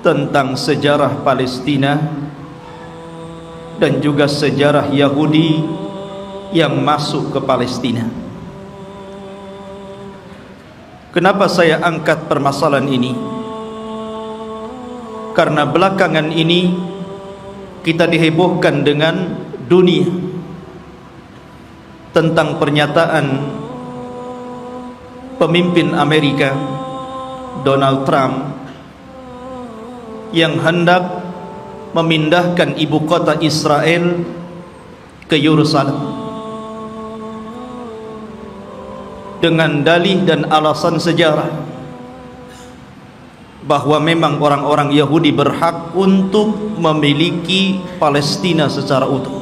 tentang sejarah Palestina dan juga sejarah Yahudi yang masuk ke Palestina. Kenapa saya angkat permasalahan ini? Karena belakangan ini kita dihebohkan dengan dunia tentang pernyataan pemimpin Amerika Donald Trump yang hendak memindahkan ibu kota Israel ke Yerusalem dengan dalih dan alasan sejarah bahwa memang orang-orang Yahudi berhak untuk memiliki Palestina secara utuh.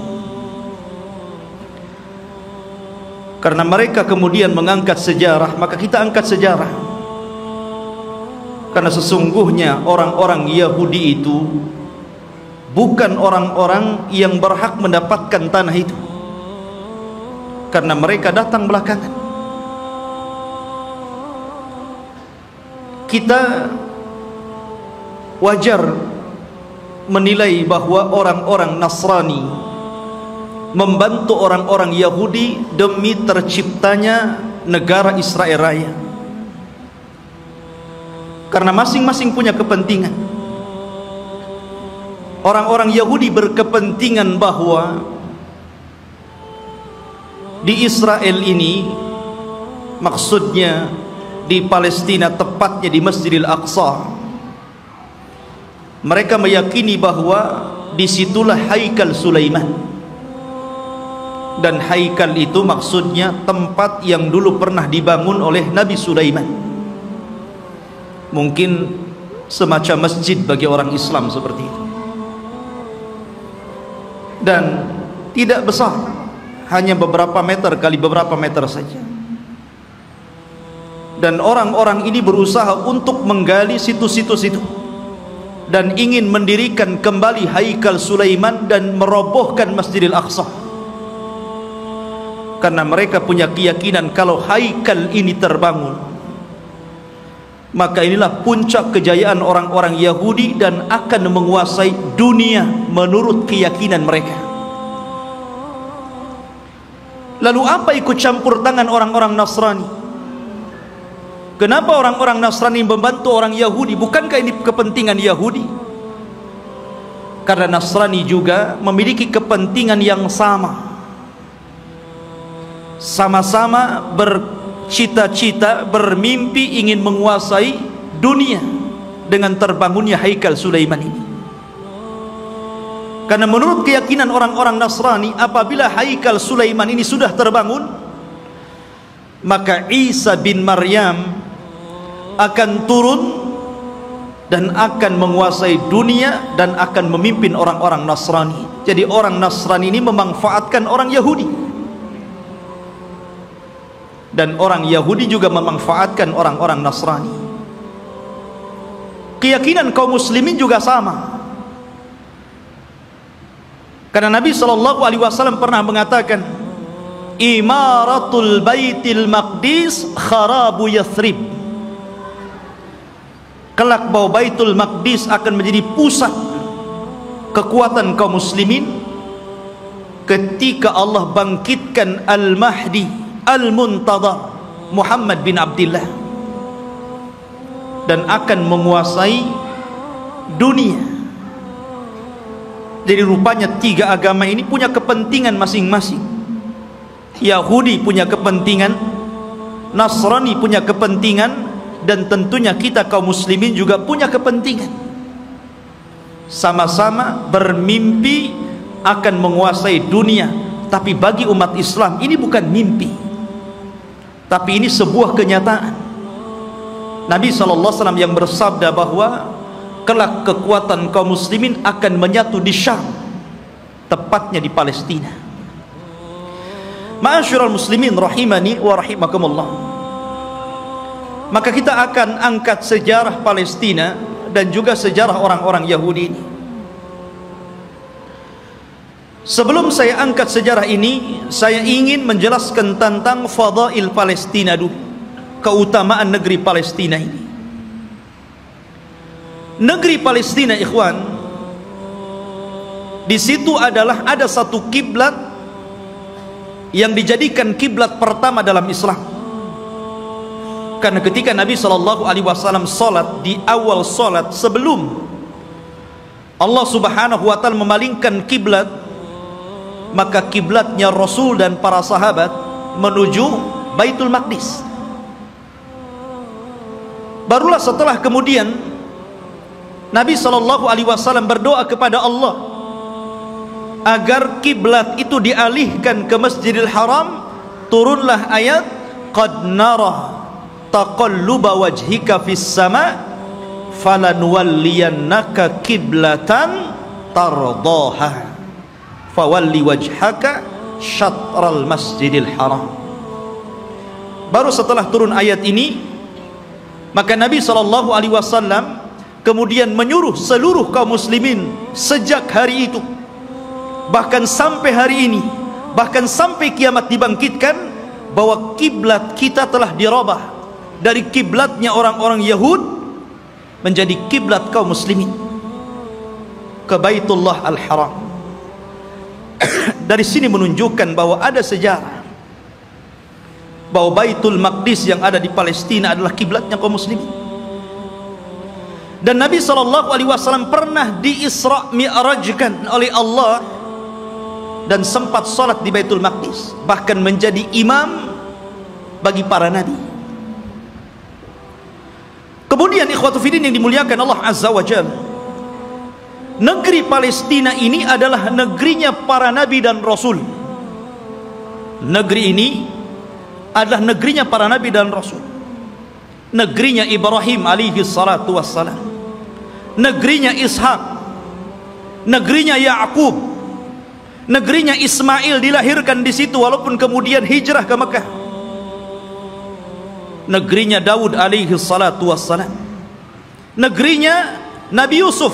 Karena mereka kemudian mengangkat sejarah, maka kita angkat sejarah. Karena sesungguhnya orang-orang Yahudi itu bukan orang-orang yang berhak mendapatkan tanah itu, karena mereka datang belakangan. Kita wajar menilai bahwa orang-orang Nasrani membantu orang-orang Yahudi demi terciptanya negara Israel Raya, karena masing-masing punya kepentingan. Orang-orang Yahudi berkepentingan bahwa di Israel ini, maksudnya di Palestina, tepatnya di Masjidil Aqsa, mereka meyakini bahwa disitulah haikal Sulaiman. Dan haikal itu maksudnya tempat yang dulu pernah dibangun oleh Nabi Sulaiman. Mungkin semacam masjid bagi orang Islam seperti itu. Dan tidak besar, hanya beberapa meter kali beberapa meter saja. Dan orang-orang ini berusaha untuk menggali situs-situs itu dan ingin mendirikan kembali haikal Sulaiman dan merobohkan Masjidil Aqsa, karena mereka punya keyakinan kalau haikal ini terbangun, maka inilah puncak kejayaan orang-orang Yahudi dan akan menguasai dunia menurut keyakinan mereka. Lalu apa ikut campur tangan orang-orang Nasrani? Kenapa orang-orang Nasrani membantu orang Yahudi? Bukankah ini kepentingan Yahudi? Karena Nasrani juga memiliki kepentingan yang sama. Sama-sama bercita-cita, bermimpi ingin menguasai dunia dengan terbangunnya haikal Sulaiman ini. Karena menurut keyakinan orang-orang Nasrani, apabila haikal Sulaiman ini sudah terbangun, maka Isa bin Maryam akan turun dan akan menguasai dunia dan akan memimpin orang-orang Nasrani. Jadi orang Nasrani ini memanfaatkan orang Yahudi, dan orang Yahudi juga memanfaatkan orang-orang Nasrani. Keyakinan kaum muslimin juga sama. Karena Nabi SAW pernah mengatakan, imaratul baitil maqdis kharabu Yathrib. Kelak bahwa Baitul Maqdis akan menjadi pusat kekuatan kaum muslimin ketika Allah bangkitkan Al-Mahdi Al-Muntadhar Muhammad bin Abdullah, dan akan menguasai dunia. Jadi rupanya tiga agama ini punya kepentingan masing-masing. Yahudi punya kepentingan, Nasrani punya kepentingan, dan tentunya kita kaum muslimin juga punya kepentingan. Sama-sama bermimpi akan menguasai dunia. Tapi bagi umat Islam ini bukan mimpi, tapi ini sebuah kenyataan. Nabi SAW yang bersabda bahwa kelak kekuatan kaum muslimin akan menyatu di Syam, tepatnya di Palestina. Ma'asyiral muslimin rahimani wa rahimakumullah. Maka kita akan angkat sejarah Palestina dan juga sejarah orang-orang Yahudi ini. Sebelum saya angkat sejarah ini, saya ingin menjelaskan tentang fadail Palestina dulu, keutamaan negeri Palestina ini. Negeri Palestina, ikhwan, di situ adalah ada satu kiblat yang dijadikan kiblat pertama dalam Islam. Karena ketika Nabi SAW salat, di awal salat sebelum Allah Subhanahu wa ta'ala memalingkan kiblat, maka kiblatnya Rasul dan para sahabat menuju Baitul Maqdis. Barulah setelah kemudian Nabi SAW berdoa kepada Allah agar kiblat itu dialihkan ke Masjidil Haram. Turunlah ayat, qad nara taqalluba wajhika fis sama falanuwalliyannaka kiblatan tardaha fawalli wajhaka syatral Masjidil Haram. Baru setelah turun ayat ini, maka Nabi SAW kemudian menyuruh seluruh kaum muslimin sejak hari itu, bahkan sampai hari ini, bahkan sampai kiamat dibangkitkan, bahwa kiblat kita telah dirubah dari kiblatnya orang-orang Yahud menjadi kiblat kaum muslimin ke Baitullah Al-Haram. Dari sini menunjukkan bahwa ada sejarah bahwa Baitul Maqdis yang ada di Palestina adalah kiblatnya kaum muslimin. Dan Nabi SAW pernah di-Isra' Mi'rajkan oleh Allah dan sempat salat di Baitul Maqdis, bahkan menjadi imam bagi para nabi. Kemudian ikhwatu fiddin yang dimuliakan Allah Azza wa Jalla, negeri Palestina ini adalah negerinya para nabi dan rasul. Negeri ini adalah negerinya para nabi dan rasul. Negerinya Ibrahim alaihi salatu wassalam, negerinya Ishak, negerinya Ya'qub, negerinya Ismail dilahirkan di situ walaupun kemudian hijrah ke Mekah. Negerinya Daud alaihi salatu wassalam, negerinya Nabi Yusuf,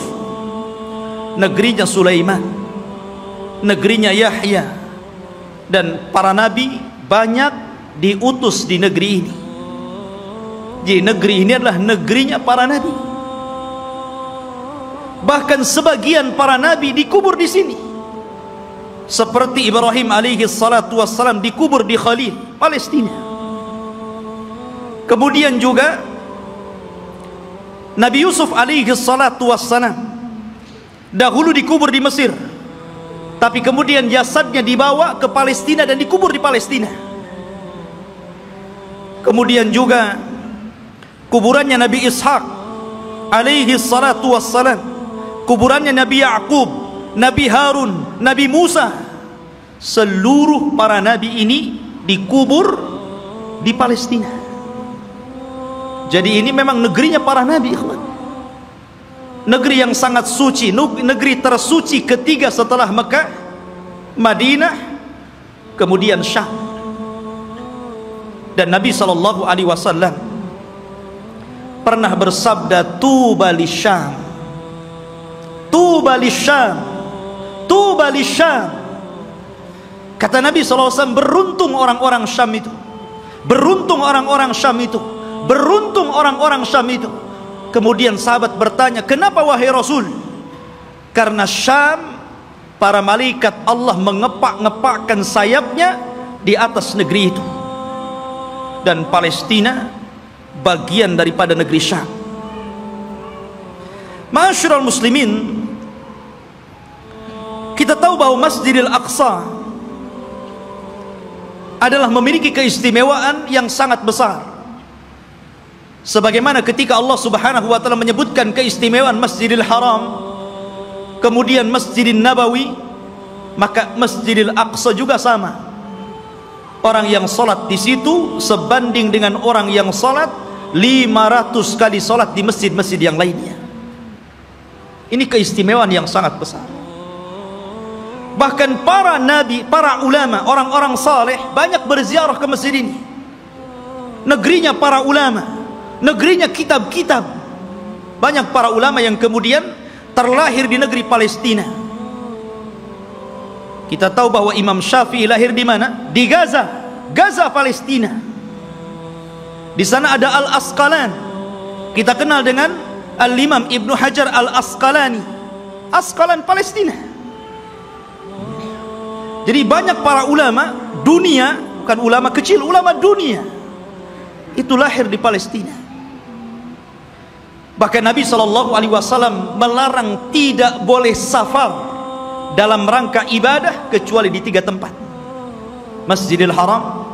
negerinya Sulaiman, negerinya Yahya, dan para nabi banyak diutus di negeri ini. Jadi negeri ini adalah negerinya para nabi. Bahkan sebagian para nabi dikubur di sini, seperti Ibrahim alaihi salatu wassalam dikubur di Khalil, Palestina. Kemudian juga Nabi Yusuf alaihi salatu wassalam dahulu dikubur di Mesir, tapi kemudian jasadnya dibawa ke Palestina dan dikubur di Palestina. Kemudian juga kuburannya Nabi Ishak alaihi salatu wassalam, kuburannya Nabi Ya'qub, Nabi Harun, Nabi Musa, seluruh para nabi ini dikubur di Palestina. Jadi ini memang negerinya para nabi, ikhwan. Negeri yang sangat suci, negeri tersuci ketiga setelah Mekah, Madinah, kemudian Syam. Dan Nabi SAW pernah bersabda, tuba lisyam, tuba lisyam, tuba lisyam. Kata Nabi SAW, beruntung orang-orang Syam itu, beruntung orang-orang Syam itu, beruntung orang-orang Syam itu. Kemudian sahabat bertanya, kenapa wahai Rasul? Karena Syam, para malaikat Allah mengepak-ngepakkan sayapnya di atas negeri itu, dan Palestina bagian daripada negeri Syam. Ma'asyiral muslimin, kita tahu bahwa Masjidil Aqsa adalah memiliki keistimewaan yang sangat besar. Sebagaimana ketika Allah Subhanahu wa ta'ala menyebutkan keistimewaan Masjidil Haram, kemudian Masjidil Nabawi, maka Masjidil Aqsa juga sama. Orang yang salat di situ sebanding dengan orang yang salat 500 kali salat di masjid-masjid yang lainnya. Ini keistimewaan yang sangat besar. Bahkan para nabi, para ulama, orang-orang saleh banyak berziarah ke masjid ini. Negerinya para ulama, negerinya kitab-kitab. Banyak para ulama yang kemudian terlahir di negeri Palestina. Kita tahu bahwa Imam Syafi'i lahir di mana? Di Gaza, Gaza Palestina. Di sana ada Al-Asqalan. Kita kenal dengan Al-Imam Ibnu Hajar Al-Asqalani, Asqalan Palestina. Jadi banyak para ulama dunia, bukan ulama kecil, ulama dunia itu lahir di Palestina. Bahkan Nabi SAW melarang tidak boleh safar dalam rangka ibadah kecuali di 3 tempat: Masjidil Haram,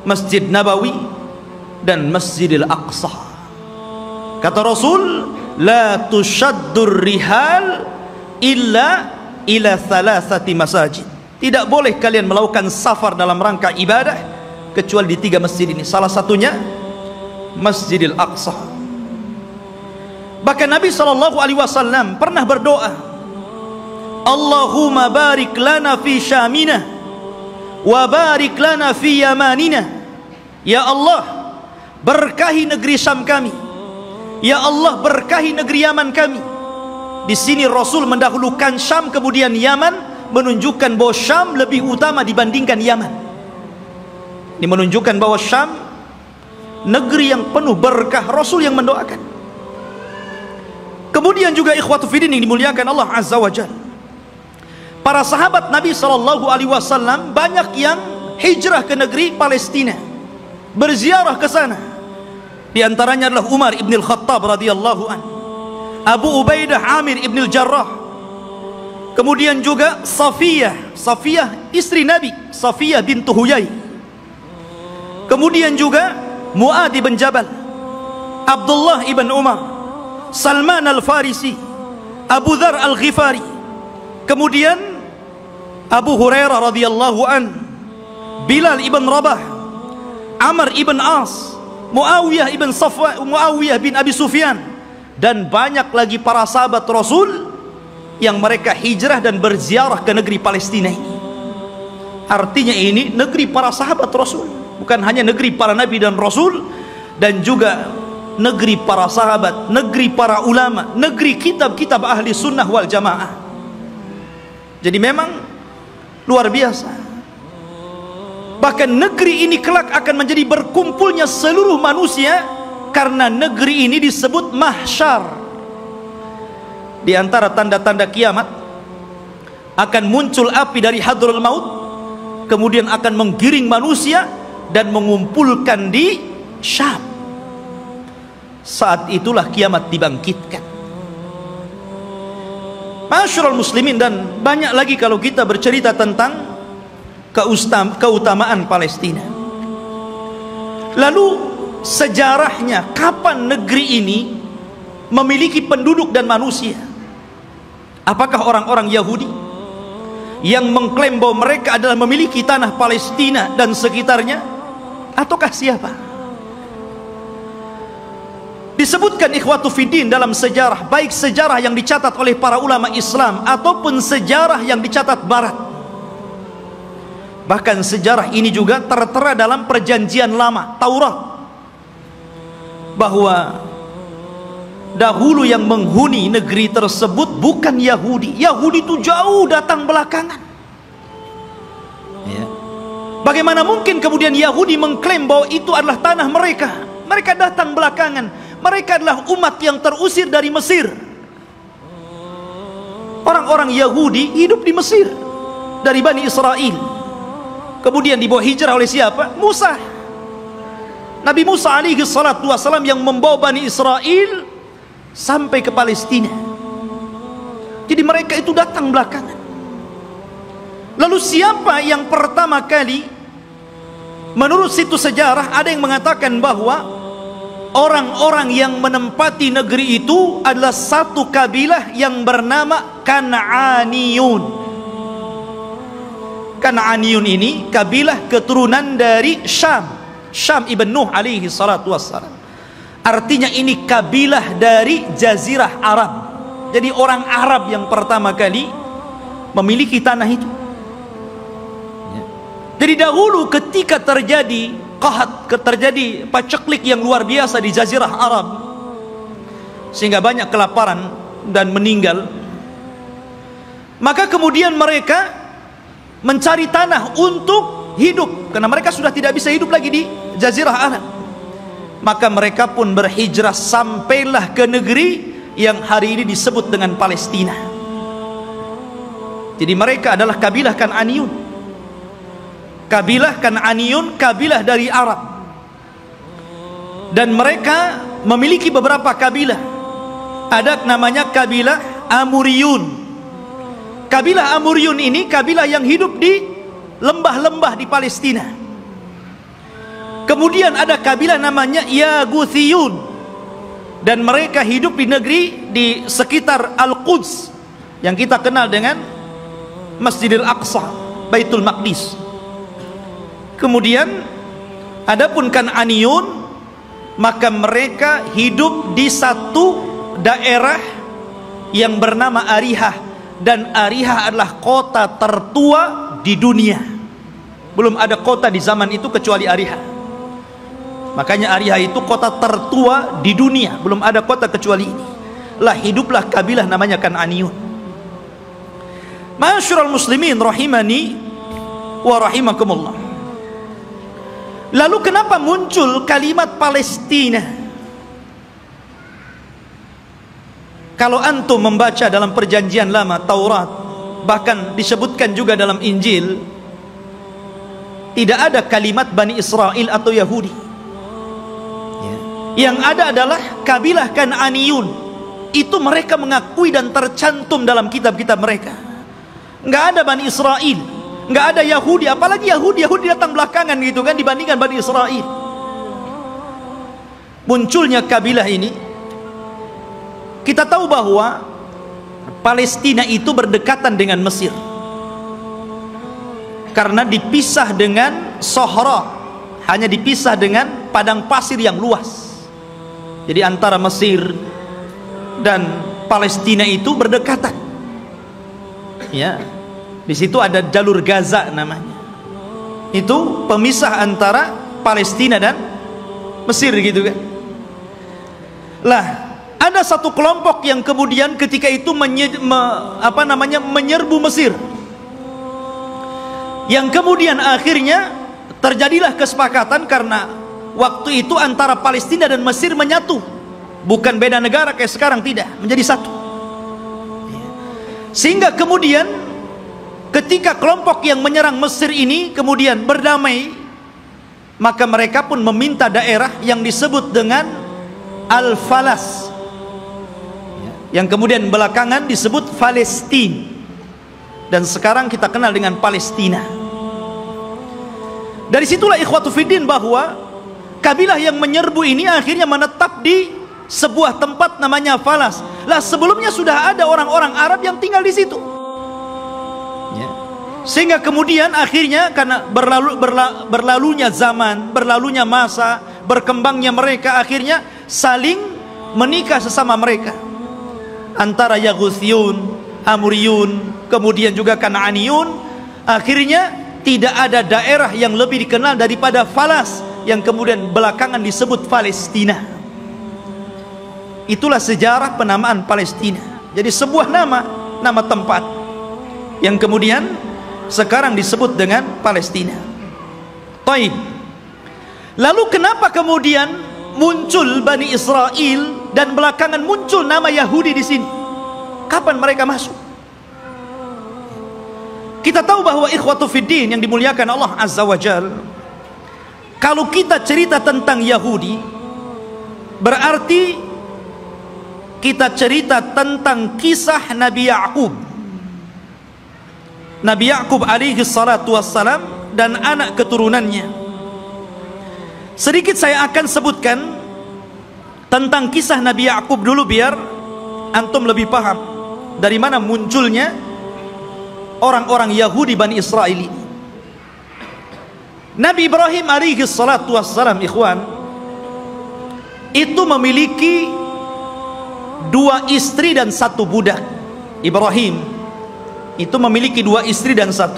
Masjid Nabawi, dan Masjidil Aqsa. Kata Rasul, la tushaddur rihal illa ila thalathati masajid. Tidak boleh kalian melakukan safar dalam rangka ibadah kecuali di 3 masjid ini. Salah satunya Masjidil Aqsa. Bahkan Nabi SAW pernah berdoa, Allahumma barik lana fi syamina wa barik lana fi yamanina. Ya Allah, berkahi negeri Syam kami. Ya Allah, berkahi negeri Yaman kami. Di sini Rasul mendahulukan Syam kemudian Yaman, menunjukkan bahwa Syam lebih utama dibandingkan Yaman. Ini menunjukkan bahwa Syam negeri yang penuh berkah. Rasul yang mendoakan. Kemudian juga ikhwatu fiddin yang dimuliakan Allah Azza wa Jalla, para sahabat Nabi SAW banyak yang hijrah ke negeri Palestina, berziarah ke sana. Di antaranya adalah Umar ibn al-Khattab radhiyallahu an, Abu Ubaidah Amir ibn al-Jarrah, kemudian juga Safiyah istri Nabi, Safiyah bintu Huyai, kemudian juga Mu'ad ibn Jabal, Abdullah ibn Umar, Salman al-Farisi, Abu Dhar al-Ghifari, kemudian Abu Hurairah radhiyallahu an, Bilal ibn Rabah, Amr ibn As, Muawiyah bin Abi Sufyan, dan banyak lagi para sahabat Rasul yang mereka hijrah dan berziarah ke negeri Palestina ini. Artinya ini negeri para sahabat Rasul, bukan hanya negeri para nabi dan rasul, dan juga negeri para sahabat, negeri para ulama, negeri kitab-kitab ahli sunnah wal jamaah. Jadi memang luar biasa. Bahkan negeri ini kelak akan menjadi berkumpulnya seluruh manusia, karena negeri ini disebut mahsyar. Di antara tanda-tanda kiamat, akan muncul api dari Hadrul Maut, kemudian akan menggiring manusia dan mengumpulkan di Syam. Saat itulah kiamat dibangkitkan. Masyarul muslimin, dan banyak lagi kalau kita bercerita tentang keutamaan Palestina. Lalu sejarahnya, kapan negeri ini memiliki penduduk dan manusia? Apakah orang-orang Yahudi yang mengklaim bahwa mereka adalah memiliki tanah Palestina dan sekitarnya, ataukah siapa? Disebutkan ikhwatu fiddin dalam sejarah, baik sejarah yang dicatat oleh para ulama Islam ataupun sejarah yang dicatat Barat. Bahkan sejarah ini juga tertera dalam perjanjian lama Taurat, bahwa dahulu yang menghuni negeri tersebut bukan Yahudi. Yahudi itu jauh datang belakangan ya. Bagaimana mungkin kemudian Yahudi mengklaim bahwa itu adalah tanah mereka? Mereka datang belakangan. Mereka adalah umat yang terusir dari Mesir. Orang-orang Yahudi hidup di Mesir dari Bani Israel, kemudian dibawa hijrah oleh siapa? Musa. Nabi Musa alaihi salatu wassalam yang membawa Bani Israel sampai ke Palestina. Jadi mereka itu datang belakangan. Lalu siapa yang pertama kali? Menurut situs sejarah ada yang mengatakan bahwa orang-orang yang menempati negeri itu adalah satu kabilah yang bernama Kan'aniyun. Kan'aniyun ini kabilah keturunan dari Syam ibn Nuh alaihi salatu wassalam. Artinya ini kabilah dari Jazirah Arab. Jadi orang Arab yang pertama kali memiliki tanah itu. Jadi dahulu ketika terjadi terjadi paceklik yang luar biasa di Jazirah Arab, sehingga banyak kelaparan dan meninggal, maka kemudian mereka mencari tanah untuk hidup, karena mereka sudah tidak bisa hidup lagi di Jazirah Arab. Maka mereka pun berhijrah sampailah ke negeri yang hari ini disebut dengan Palestina. Jadi mereka adalah kabilah Kan'aniyun. Kabilah Kan'aniyun, kabilah dari Arab. Dan mereka memiliki beberapa kabilah. Ada namanya kabilah Amuriyun. Kabilah Amuriyun ini kabilah yang hidup di lembah-lembah di Palestina. Kemudian ada kabilah namanya Yaguthiyun, dan mereka hidup di negeri di sekitar Al-Quds yang kita kenal dengan Masjidil Aqsa, Baitul Maqdis. Kemudian adapun Kan'aniyun, maka mereka hidup di satu daerah yang bernama Arihah, dan Arihah adalah kota tertua di dunia. Belum ada kota di zaman itu kecuali Arihah. Makanya Arihah itu kota tertua di dunia, belum ada kota kecuali ini. Lah hiduplah kabilah namanya Kan'aniyun. Ma'asyiral muslimin rahimani wa rahimakumullah. Lalu kenapa muncul kalimat Palestina? Kalau antum membaca dalam perjanjian lama Taurat, bahkan disebutkan juga dalam Injil, tidak ada kalimat Bani Israel atau Yahudi. Yang ada adalah kabilah Kan'aniyun. Itu mereka mengakui dan tercantum dalam kitab-kitab mereka. Nggak ada Bani Israel, nggak ada Yahudi. Apalagi Yahudi datang belakangan gitu kan, dibandingkan Bani Israel. Munculnya kabilah ini, kita tahu bahwa Palestina itu berdekatan dengan Mesir, karena dipisah dengan Sohra, hanya dipisah dengan padang pasir yang luas. Jadi antara Mesir dan Palestina itu berdekatan. Ya, di situ ada jalur Gaza namanya. Itu pemisah antara Palestina dan Mesir gitu kan. Lah, ada satu kelompok yang kemudian ketika itu menyerbu Mesir. Yang kemudian akhirnya terjadilah kesepakatan, karena waktu itu antara Palestina dan Mesir menyatu, bukan beda negara kayak sekarang, tidak, menjadi satu. Sehingga kemudian ketika kelompok yang menyerang Mesir ini kemudian berdamai, maka mereka pun meminta daerah yang disebut dengan Al-Falas, yang kemudian belakangan disebut Palestina, dan sekarang kita kenal dengan Palestina. Dari situlah ikhwatu fiddin bahwa kabilah yang menyerbu ini akhirnya menetap di sebuah tempat namanya Falas. Lah sebelumnya sudah ada orang-orang Arab yang tinggal di situ. Ya. Sehingga kemudian akhirnya karena berlalunya zaman, berlalunya masa, berkembangnya mereka, akhirnya saling menikah sesama mereka. Antara Yaguthiyun, Amuriyun, kemudian juga Kan'aniyun. Akhirnya tidak ada daerah yang lebih dikenal daripada Falas, yang kemudian belakangan disebut Palestina. Itulah sejarah penamaan Palestina. Jadi sebuah nama tempat yang kemudian sekarang disebut dengan Palestina. Taib. Lalu kenapa kemudian muncul Bani Israel dan belakangan muncul nama Yahudi di sini? Kapan mereka masuk? Kita tahu bahwa ikhwatu fiddin yang dimuliakan Allah Azza wa Jalla, kalau kita cerita tentang Yahudi, berarti kita cerita tentang kisah Nabi Ya'qub. Nabi Ya'qub alaihi salatu wassalam dan anak keturunannya. Sedikit saya akan sebutkan tentang kisah Nabi Ya'qub dulu, biar antum lebih paham dari mana munculnya orang-orang Yahudi Bani Israel ini. Nabi Ibrahim alaihi salatu wassalam, ikhwan, itu memiliki 2 istri dan 1 budak. Ibrahim itu memiliki 2 istri dan 1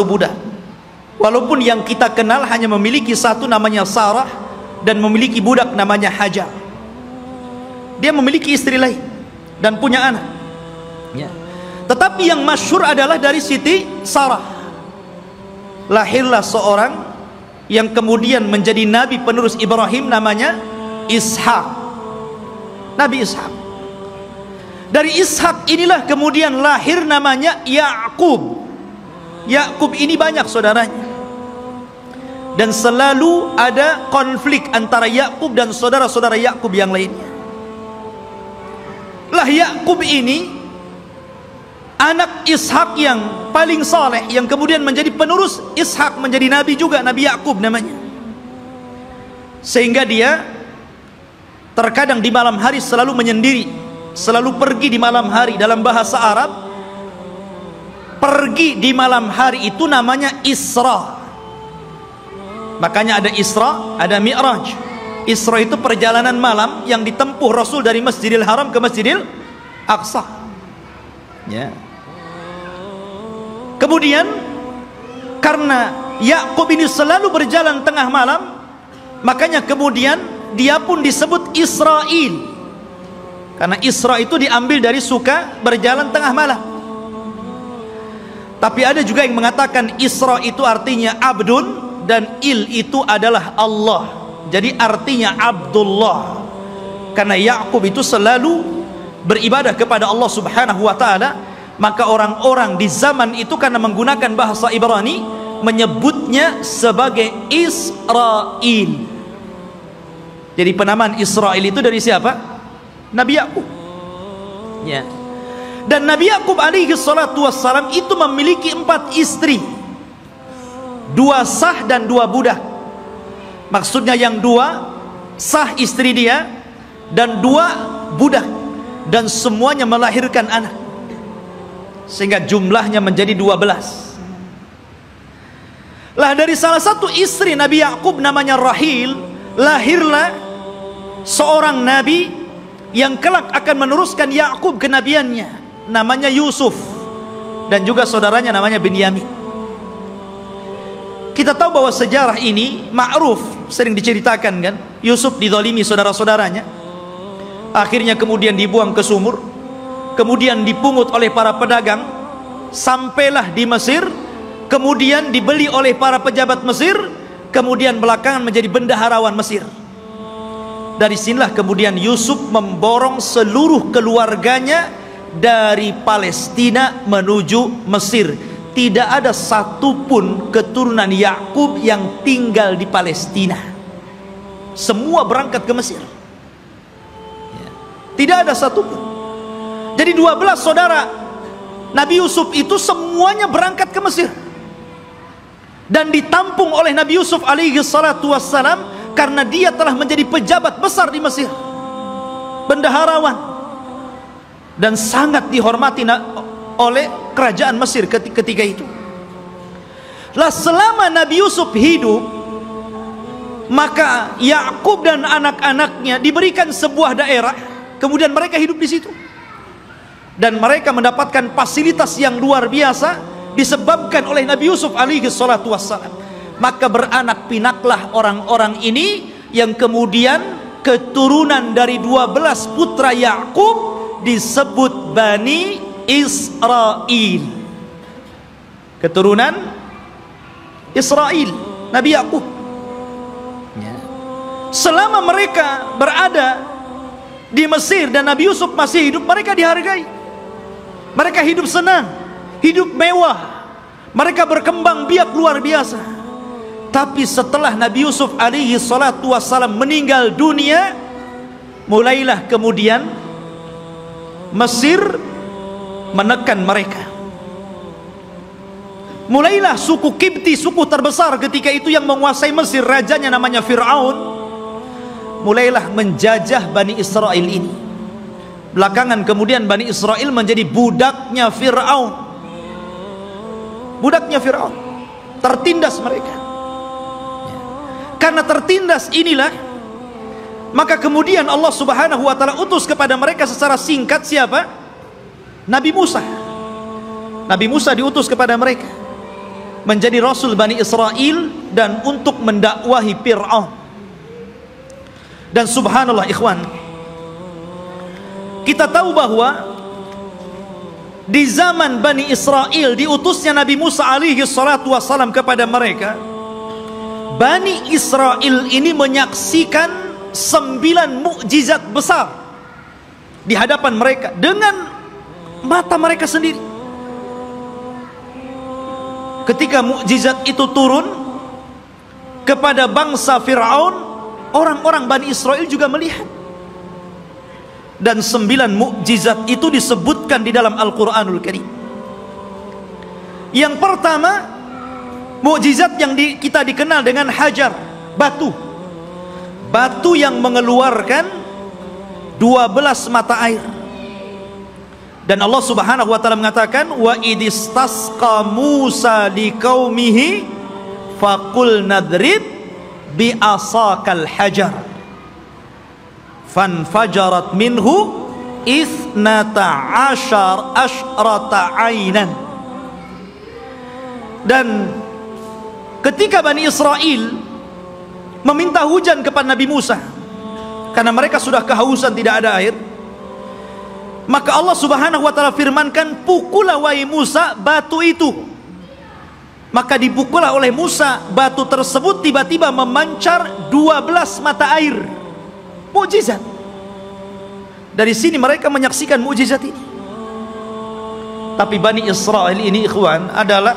budak. Walaupun yang kita kenal hanya memiliki 1 namanya Sarah, dan memiliki budak namanya Hajar. Dia memiliki istri lain dan punya anak. Ya. Tetapi yang masyhur adalah dari Siti Sarah. Lahirlah seorang yang kemudian menjadi nabi penerus Ibrahim, namanya Ishak. Nabi Ishak. Dari Ishak inilah kemudian lahir namanya Yakub. Yakub ini banyak saudaranya, dan selalu ada konflik antara Yakub dan saudara-saudara Yakub yang lainnya. Lah Yakub ini anak Ishak yang paling saleh, yang kemudian menjadi penerus Ishak, menjadi nabi juga, Nabi Yakub namanya. Sehingga dia terkadang di malam hari selalu menyendiri, selalu pergi di malam hari. Dalam bahasa Arab, pergi di malam hari itu namanya Isra. Makanya ada Isra, ada Mi'raj. Isra itu perjalanan malam yang ditempuh Rasul dari Masjidil Haram ke Masjidil Aqsa. Ya. Kemudian karena Yakub ini selalu berjalan tengah malam, makanya kemudian dia pun disebut Israil. Karena Isra itu diambil dari suka berjalan tengah malam. Tapi ada juga yang mengatakan Isra itu artinya abdun, dan il itu adalah Allah. Jadi artinya Abdullah. Karena Yakub itu selalu beribadah kepada Allah Subhanahu wa taala, maka orang-orang di zaman itu karena menggunakan bahasa Ibrani menyebutnya sebagai Israil. Jadi penamaan Israil itu dari siapa? Nabi Yakub. Ya. Dan Nabi Yakub alaihi salatu wassalam itu memiliki 4 istri, 2 sah dan 2 budak. Maksudnya yang 2 sah istri dia, dan 2 budak, dan semuanya melahirkan anak, sehingga jumlahnya menjadi 12. Lah dari salah satu istri Nabi Yakub namanya Rahil, lahirlah seorang nabi yang kelak akan meneruskan Yakub kenabiannya, namanya Yusuf, dan juga saudaranya namanya Binyamin. Kita tahu bahwa sejarah ini ma'ruf, sering diceritakan kan. Yusuf dizalimi saudara-saudaranya, akhirnya kemudian dibuang ke sumur, kemudian dipungut oleh para pedagang, sampailah di Mesir, kemudian dibeli oleh para pejabat Mesir, kemudian belakangan menjadi bendaharawan Mesir. Dari sinilah kemudian Yusuf memborong seluruh keluarganya dari Palestina menuju Mesir. Tidak ada satupun keturunan Yakub yang tinggal di Palestina. Semua berangkat ke Mesir. Tidak ada satupun. Jadi 12 saudara Nabi Yusuf itu semuanya berangkat ke Mesir, dan ditampung oleh Nabi Yusuf alaihi salatu wassalam, karena dia telah menjadi pejabat besar di Mesir, bendaharawan, dan sangat dihormati oleh kerajaan Mesir ketika itu. Lah selama Nabi Yusuf hidup, maka Yakub dan anak-anaknya diberikan sebuah daerah, kemudian mereka hidup di situ, dan mereka mendapatkan fasilitas yang luar biasa disebabkan oleh Nabi Yusuf alaihi salatu wassalam. Maka beranak pinaklah orang-orang ini, yang kemudian keturunan dari 12 putra Yakub disebut Bani Israil. Keturunan Israil, Nabi Yakub. Selama mereka berada di Mesir dan Nabi Yusuf masih hidup, mereka dihargai. Mereka hidup senang, hidup mewah, mereka berkembang biak luar biasa. Tapi setelah Nabi Yusuf alaihi salatu wassalam meninggal dunia, mulailah kemudian Mesir menekan mereka. Mulailah suku Kipti, suku terbesar ketika itu yang menguasai Mesir, rajanya namanya Fir'aun, mulailah menjajah Bani Israel ini. Belakangan kemudian Bani Israel menjadi budaknya Fir'aun. Budaknya Fir'aun, tertindas mereka. Karena tertindas inilah, maka kemudian Allah Subhanahu wa ta'ala utus kepada mereka secara singkat siapa? Nabi Musa. Nabi Musa diutus kepada mereka menjadi Rasul Bani Israel dan untuk mendakwahi Fir'aun. Dan subhanallah ikhwan, kita tahu bahwa di zaman Bani Israel, diutusnya Nabi Musa alaihi salatu wassalam kepada mereka, Bani Israel ini menyaksikan 9 mukjizat besar di hadapan mereka dengan mata mereka sendiri. Ketika mukjizat itu turun kepada bangsa Fir'aun, orang-orang Bani Israel juga melihat. Dan 9 mukjizat itu disebutkan di dalam Al-Quranul Karim. Yang pertama, mukjizat yang kita dikenal dengan hajar, batu. Batu yang mengeluarkan 12 mata air. Dan Allah Subhanahu wa taala mengatakan, wa idistasqa Musa liqaumihi faqul nadrib bi asakal hajar fanfajarat minhu isnata asyrata ainan. Dan ketika Bani Israel meminta hujan kepada Nabi Musa karena mereka sudah kehausan, tidak ada air, maka Allah Subhanahu wa taala firmankan, pukullah wahai Musa batu itu. Maka dipukullah oleh Musa batu tersebut, tiba-tiba memancar 12 mata air. Mukjizat. Dari sini mereka menyaksikan mukjizat ini. Tapi Bani Israel ini, ikhwan, adalah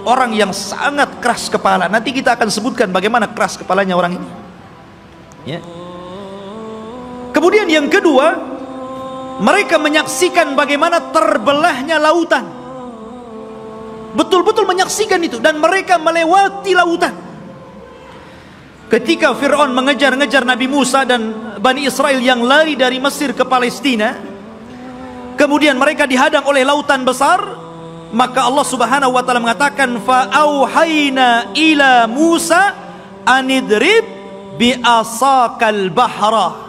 orang yang sangat keras kepala. Nanti kita akan sebutkan bagaimana keras kepalanya orang ini, ya. Kemudian yang kedua, mereka menyaksikan bagaimana terbelahnya lautan. Betul-betul menyaksikan itu. Dan mereka melewati lautan. Ketika Fir'aun mengejar-ngejar Nabi Musa dan Bani Israel yang lari dari Mesir ke Palestina, kemudian mereka dihadang oleh lautan besar, maka Allah Subhanahu wa taala mengatakan, fa'auhayna ila Musa anidrib bi asakal bahra.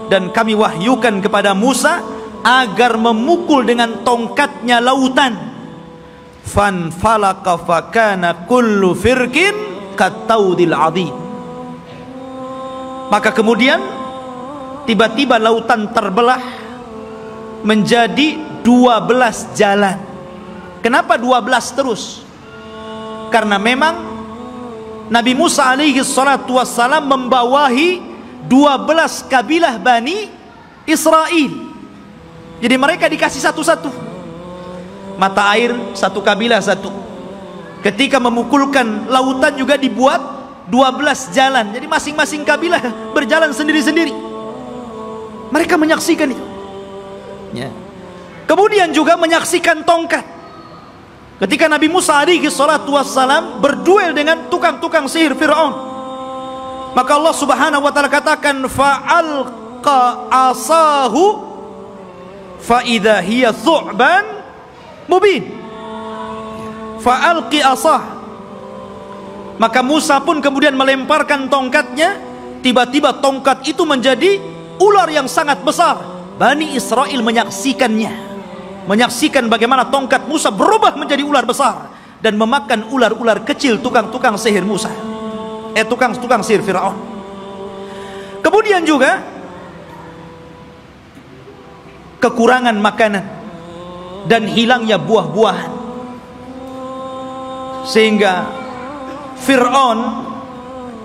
Dan kami wahyukan kepada Musa agar memukul dengan tongkatnya lautan. Fanfalaka fakana kullu firqin kataudil adhim. Maka kemudian tiba-tiba lautan terbelah menjadi 12 jalan. Kenapa 12 terus? Karena memang Nabi Musa alaihi salatu wassalam membawahi 12 kabilah Bani Israel. Jadi mereka dikasih satu-satu mata air, satu kabilah satu. Ketika memukulkan lautan juga dibuat 12 jalan. Jadi masing-masing kabilah berjalan sendiri-sendiri. Mereka menyaksikan itu, ya. Kemudian juga menyaksikan tongkat. Ketika Nabi Musa alaihi salatu wassalam berduel dengan tukang-tukang sihir Fir'aun, maka Allah Subhanahu wa taala katakan, fa'alqa asahu fa idza hiya thu'ban mubin. Fa'alqi asah. Maka Musa pun kemudian melemparkan tongkatnya, tiba-tiba tongkat itu menjadi ular yang sangat besar. Bani Israel menyaksikannya, menyaksikan bagaimana tongkat Musa berubah menjadi ular besar dan memakan ular-ular kecil tukang-tukang sihir Musa, tukang-tukang sihir Fir'aun. Kemudian juga kekurangan makanan dan hilangnya buah-buahan, sehingga Fir'aun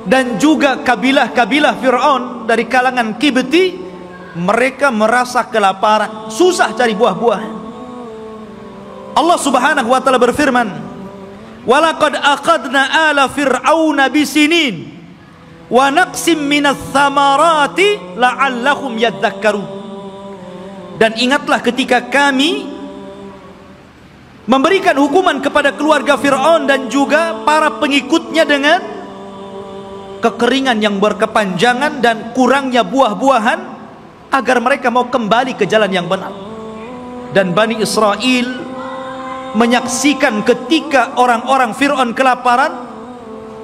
dan juga kabilah-kabilah Fir'aun dari kalangan Kibti, mereka merasa kelaparan, susah cari buah-buahan. Allah Subhanahu wa taala berfirman, walaqad aqadna ala fir'auna bisinin wa naqsim minas thamarati la'allahum yadhakkarun. Dan ingatlah ketika kami memberikan hukuman kepada keluarga Fir'aun dan juga para pengikutnya dengan kekeringan yang berkepanjangan dan kurangnya buah-buahan, agar mereka mau kembali ke jalan yang benar. Dan Bani Israel menyaksikan ketika orang-orang Fir'aun kelaparan,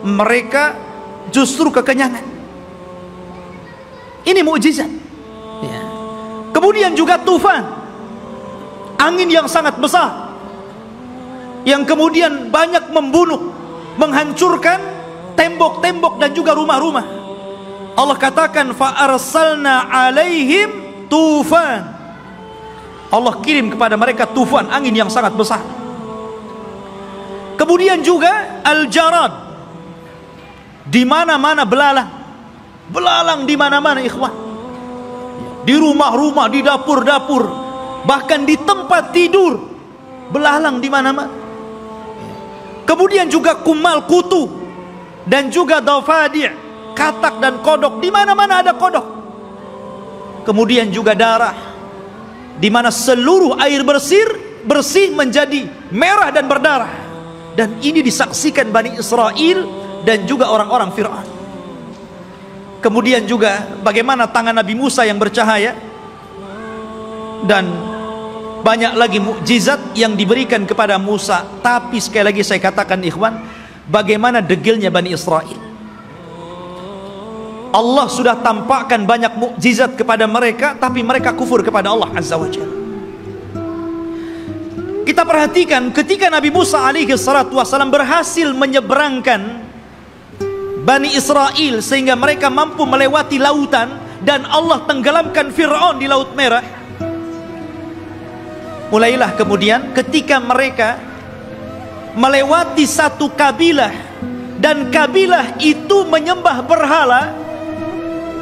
mereka justru kekenyangan. Ini mukjizat, ya. Kemudian juga tufan, angin yang sangat besar, yang kemudian banyak membunuh, menghancurkan tembok-tembok dan juga rumah-rumah. Allah katakan, fa arsalna alaihim tufan. Allah kirim kepada mereka tufan, angin yang sangat besar. Kemudian juga al-jarad, di mana-mana belalang. Belalang di mana-mana, ikhwan. Di rumah-rumah, di dapur-dapur, bahkan di tempat tidur, belalang di mana-mana. Kemudian juga kumal, kutu, dan juga dafadi', katak dan kodok, di mana-mana ada kodok. Kemudian juga darah, di mana seluruh air bersih menjadi merah dan berdarah. Dan ini disaksikan Bani Israel dan juga orang-orang Fir'aun. Kemudian juga bagaimana tangan Nabi Musa yang bercahaya, dan banyak lagi mukjizat yang diberikan kepada Musa. Tapi sekali lagi saya katakan, ikhwan, bagaimana degilnya Bani Israel. Allah sudah tampakkan banyak mukjizat kepada mereka, tapi mereka kufur kepada Allah Azza wa Jalla. Kita perhatikan ketika Nabi Musa alaihi salatu wassalam berhasil menyeberangkan Bani Israel sehingga mereka mampu melewati lautan, dan Allah tenggelamkan Fir'aun di Laut Merah. Mulailah kemudian ketika mereka melewati satu kabilah, dan kabilah itu menyembah berhala,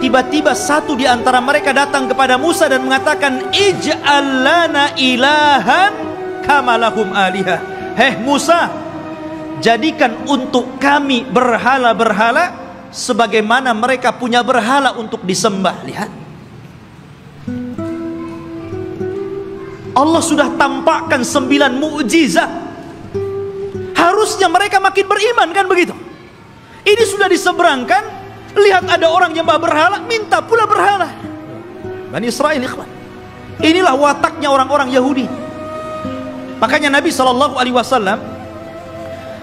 tiba-tiba satu di antara mereka datang kepada Musa dan mengatakan, ij'al lana ilahan kama lahum alihah. Heh Musa, jadikan untuk kami berhala-berhala sebagaimana mereka punya berhala untuk disembah. Lihat, Allah sudah tampakkan 9 mukjizat. Harusnya mereka makin beriman, kan begitu? Ini sudah diseberangkan, lihat ada orang nyembah berhala, minta pula berhala. Bani Israel, ikhwan, inilah wataknya orang-orang Yahudi. Makanya Nabi SAW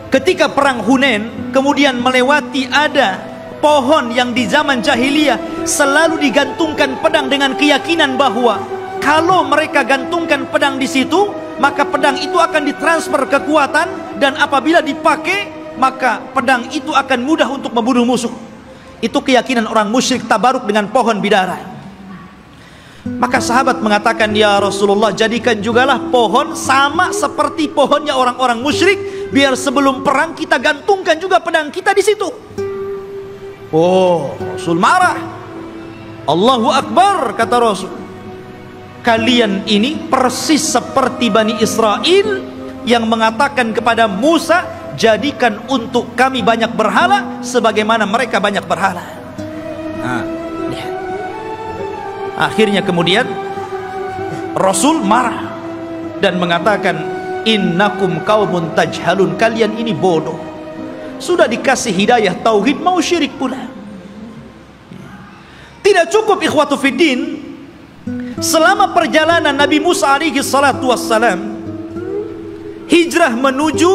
ketika perang Hunain kemudian melewati ada pohon yang di zaman jahiliyah selalu digantungkan pedang dengan keyakinan bahwa kalau mereka gantungkan pedang di situ, maka pedang itu akan ditransfer kekuatan, dan apabila dipakai maka pedang itu akan mudah untuk membunuh musuh. Itu keyakinan orang musyrik tabaruk dengan pohon bidara. Maka sahabat mengatakan, ya Rasulullah, jadikan jugalah pohon sama seperti pohonnya orang-orang musyrik, biar sebelum perang kita gantungkan juga pedang kita di situ. Oh, Rasul marah. Allahu Akbar, kata Rasul. Kalian ini persis seperti Bani Israel yang mengatakan kepada Musa, jadikan untuk kami banyak berhala sebagaimana mereka banyak berhala. Nah, lihat. Akhirnya kemudian Rasul marah dan mengatakan, innakum qaumun tajhalun, kalian ini bodoh. Sudah dikasih hidayah tauhid mau syirik pula. Tidak cukup ikhwatu fiddin, selama perjalanan Nabi Musa alaihi salatu wassalam hijrah menuju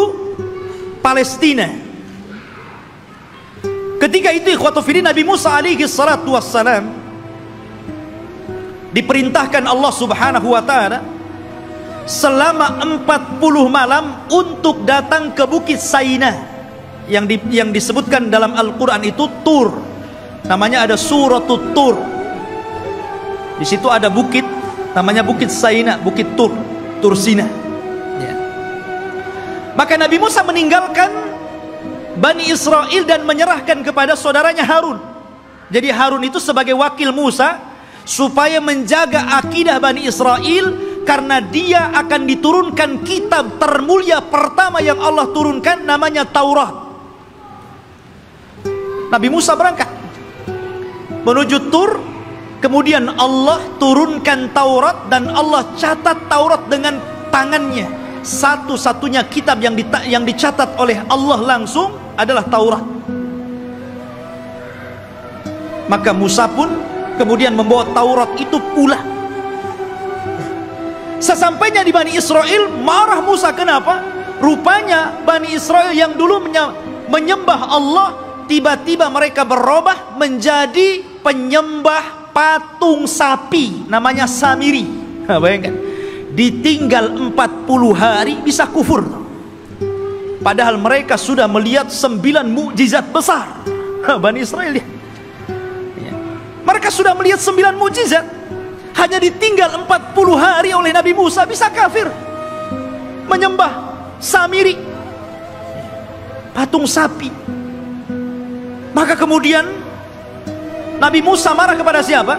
Palestina. Ketika itu ikhwatu fiddin, Nabi Musa alaihi salatu wassalam diperintahkan Allah subhanahu wa ta'ala selama 40 malam untuk datang ke Bukit Saina yang disebutkan dalam Al-Quran itu Tur. Namanya ada Suratul Tur. Di situ ada bukit namanya Bukit Saina, Bukit Tur, Tur Sina ya. Maka Nabi Musa meninggalkan Bani Israel dan menyerahkan kepada saudaranya Harun. Jadi Harun itu sebagai wakil Musa supaya menjaga akidah Bani Israel, karena dia akan diturunkan kitab termulia pertama yang Allah turunkan, namanya Taurat. Nabi Musa berangkat menuju Tur, kemudian Allah turunkan Taurat, dan Allah catat Taurat dengan tangannya. Satu-satunya kitab yang dicatat oleh Allah langsung adalah Taurat. Maka Musa pun kemudian membawa Taurat itu pula. Sesampainya di Bani Israel, marah Musa. Kenapa? Rupanya Bani Israel yang dulu menyembah Allah, tiba-tiba mereka berubah menjadi penyembah patung sapi, namanya Samiri. Nah, bayangkan, ditinggal 40 hari bisa kufur. Padahal mereka sudah melihat 9 mukjizat besar. Bani Israel ya. Mereka sudah melihat 9 mukjizat. hanya ditinggal 40 hari oleh Nabi Musa bisa kafir, menyembah Samiri, patung sapi. Maka kemudian Nabi Musa marah kepada siapa?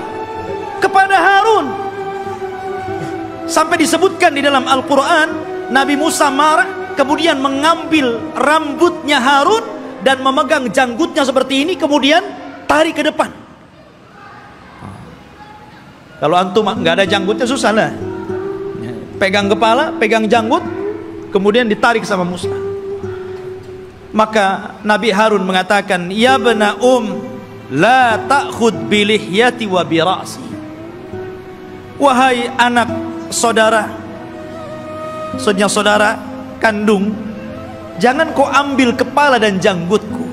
Kepada Harun. Sampai disebutkan di dalam Al-Quran, Nabi Musa marah, kemudian mengambil rambutnya Harun dan memegang janggutnya seperti ini, kemudian tarik ke depan. Kalau antum nggak ada janggutnya susah lah. Pegang kepala, pegang janggut, kemudian ditarik sama Musa. Maka Nabi Harun mengatakan, ya bena la ta'khud bilihyati wa bira'si. Wahai anak saudara, maksudnya saudara kandung, jangan kau ambil kepala dan janggutku.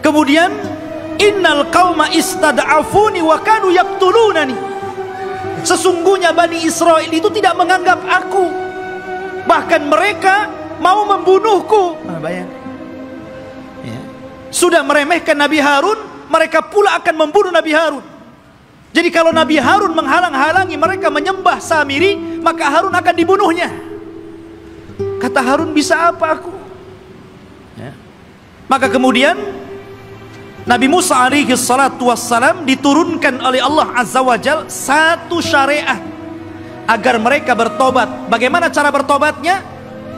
Kemudian, innal qauma istad'afuni wa kanu yaqtulunani. Sesungguhnya Bani Israel itu tidak menganggap aku, bahkan mereka mau membunuhku. Bayang. Ya. Sudah meremehkan Nabi Harun, mereka pula akan membunuh Nabi Harun. Jadi kalau Nabi Harun menghalang-halangi mereka menyembah Samiri, maka Harun akan dibunuhnya. Kata Harun, bisa apa aku? Ya. Maka kemudian Nabi Musa alaihi salatu wassalam diturunkan oleh Allah Azza wa Jal satu syariat agar mereka bertobat. Bagaimana cara bertobatnya?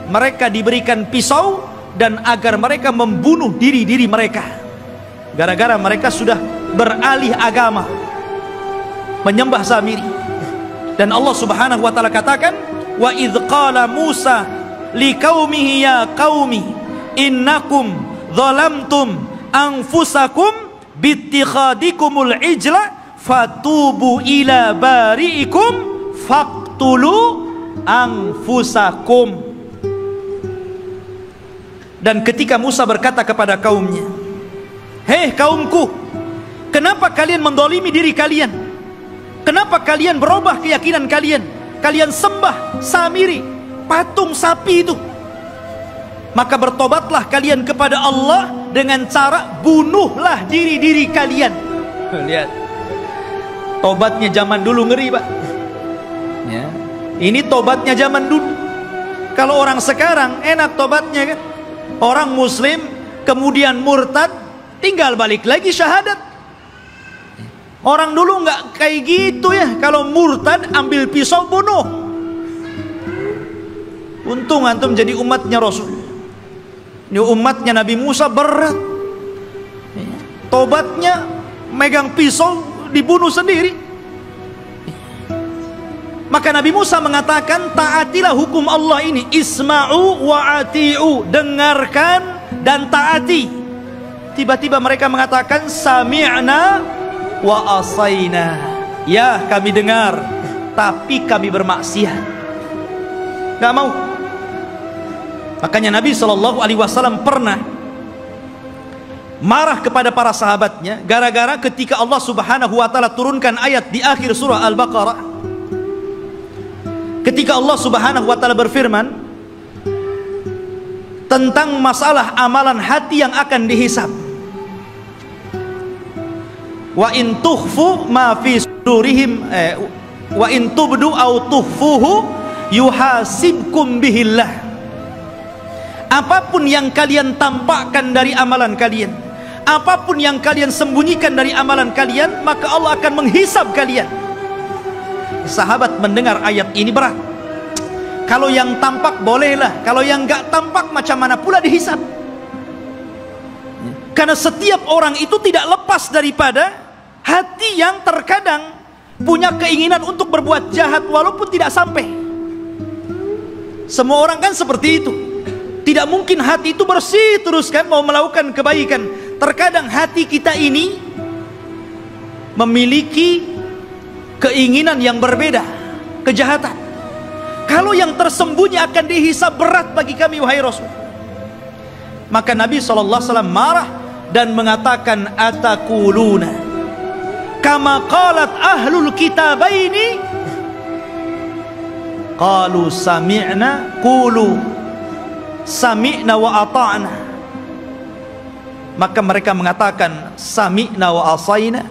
Mereka diberikan pisau dan agar mereka membunuh diri-diri mereka gara-gara mereka sudah beralih agama, menyembah Samiri. Dan Allah Subhanahu wa taala katakan, wa idz qala Musa liqaumihi ya qaumi innakum zalamtum anfusakum bittikhadikumul ijla fatubu ila bari'ikum faqtulu anfusakum. Dan ketika Musa berkata kepada kaumnya, hei kaumku, kenapa kalian mendolimi diri kalian? Kenapa kalian berubah keyakinan kalian? Kalian sembah Samiri, patung sapi itu. Maka bertobatlah kalian kepada Allah dengan cara bunuhlah diri-diri kalian. Lihat, tobatnya zaman dulu ngeri, Pak. Ya. Ini tobatnya zaman dulu. Kalau orang sekarang enak tobatnya kan. Orang muslim kemudian murtad, tinggal balik lagi syahadat. Orang dulu nggak kayak gitu ya. Kalau murtad ambil pisau bunuh. Untung antum jadi umatnya Rasul. Ini umatnya Nabi Musa berat. Tobatnya megang pisau dibunuh sendiri. Maka Nabi Musa mengatakan, taatilah hukum Allah ini, isma'u wa ati'u, dengarkan dan taati. Tiba-tiba mereka mengatakan, sami'na wa asayna. Ya, kami dengar, tapi kami bermaksiat. Gak mau. Makanya Nabi SAW pernah marah kepada para sahabatnya gara-gara ketika Allah Subhanahu wa taala turunkan ayat di akhir surah Al-Baqarah. Ketika Allah Subhanahu wa taala berfirman tentang masalah amalan hati yang akan dihisab. Wa in tukhfu ma fi sudurihim wa in tubdu aw tukhfuhu yuhasibkum bihillah. Apapun yang kalian tampakkan dari amalan kalian, apapun yang kalian sembunyikan dari amalan kalian, maka Allah akan menghisab kalian. Sahabat mendengar ayat ini berat. Kalau yang tampak bolehlah, kalau yang enggak tampak macam mana pula dihisab. Karena setiap orang itu tidak lepas daripada hati yang terkadang punya keinginan untuk berbuat jahat walaupun tidak sampai. Semua orang kan seperti itu. Tidak mungkin hati itu bersih terus kan mau melakukan kebaikan. Terkadang hati kita ini memiliki keinginan yang berbeda, kejahatan. Kalau yang tersembunyi akan dihisab berat bagi kami, wahai Rasul. Maka Nabi SAW marah dan mengatakan, atakuluna kama qalat ahlul kitabaini qalu sami'na qulu sami'na wa ata'na. Maka mereka mengatakan sami'na wa asayna.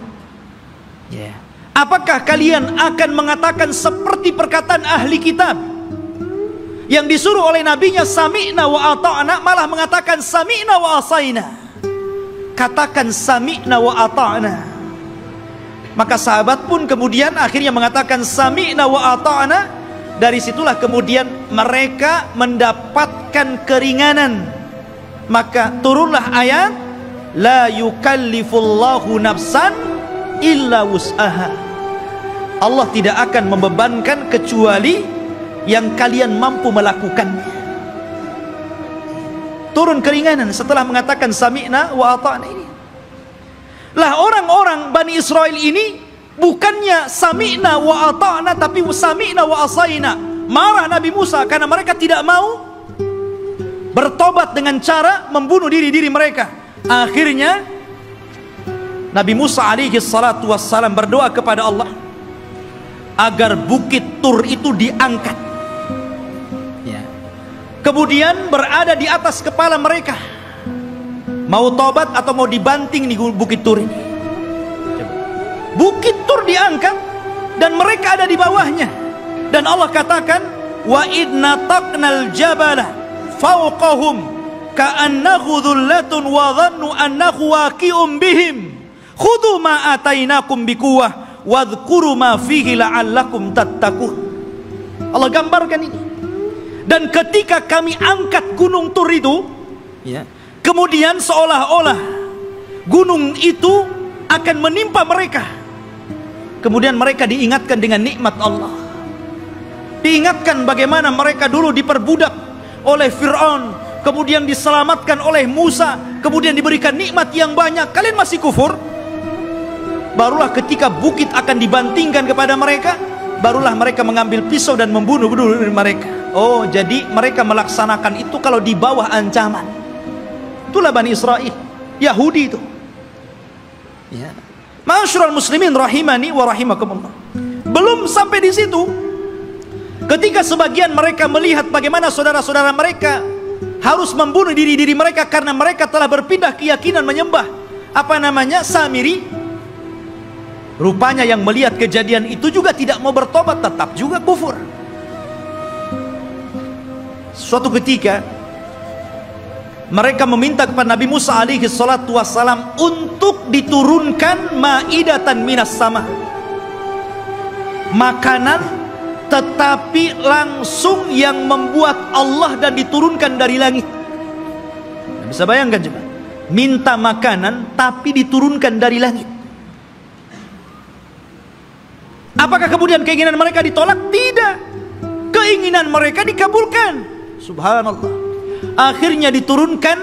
Ya. Apakah kalian akan mengatakan seperti perkataan ahli kitab yang disuruh oleh nabinya sami'na wa ata'na, malah mengatakan sami'na wa asaina? Katakan sami'na wa ata'na. Maka sahabat pun kemudian akhirnya mengatakan sami'na wa ata'na. Dari situlah kemudian mereka mendapatkan keringanan. Maka turunlah ayat la yukallifullahu nafsan illa wus'aha. Allah tidak akan membebankan kecuali yang kalian mampu melakukannya. Turun keringanan setelah mengatakan sami'na wa ata'na ini. Lah orang-orang Bani Israel ini bukannya sami'na wa ata'na, tapi sami'na wa asaina. Marah Nabi Musa karena mereka tidak mau bertobat dengan cara membunuh diri-diri mereka. Akhirnya Nabi Musa alaihi salatu wassalam berdoa kepada Allah agar bukit Tur itu diangkat, ya. Kemudian berada di atas kepala mereka. Mau tobat atau mau dibanting di bukit Tur ini. Bukit Tur diangkat dan mereka ada di bawahnya. Dan Allah katakan wa idna taqnal jabala fawqahum ka'annahu dhullatun wa dhannu annahu waqi'un bihim khudhu ma atainakum biquwwah wadhkuru ma fihi la'allakum tattaqun. Allah gambarkan ini. Dan ketika kami angkat gunung Tur itu, ya, kemudian seolah-olah gunung itu akan menimpa mereka. Kemudian mereka diingatkan dengan nikmat Allah. Diingatkan bagaimana mereka dulu diperbudak oleh Fir'aun, kemudian diselamatkan oleh Musa, kemudian diberikan nikmat yang banyak. Kalian masih kufur? Barulah ketika bukit akan dibantingkan kepada mereka, barulah mereka mengambil pisau dan membunuh mereka. Oh, jadi mereka melaksanakan itu kalau di bawah ancaman. Itulah Bani Israel, Yahudi itu, ya. Ma'asyiral muslimin rahimani wa rahimakumullah. Belum sampai di situ, ketika sebagian mereka melihat bagaimana saudara-saudara mereka harus membunuh diri-diri mereka karena mereka telah berpindah keyakinan menyembah Samiri. Rupanya yang melihat kejadian itu juga tidak mau bertobat, tetap juga kufur. Suatu ketika mereka meminta kepada Nabi Musa alaihi salatu wassalam untuk diturunkan maidatan minas sama, makanan tetapi langsung yang membuat Allah dan diturunkan dari langit. Bisa bayangkan coba, minta makanan tapi diturunkan dari langit. Apakah kemudian keinginan mereka ditolak? Tidak. Keinginan mereka dikabulkan. Subhanallah. Akhirnya diturunkan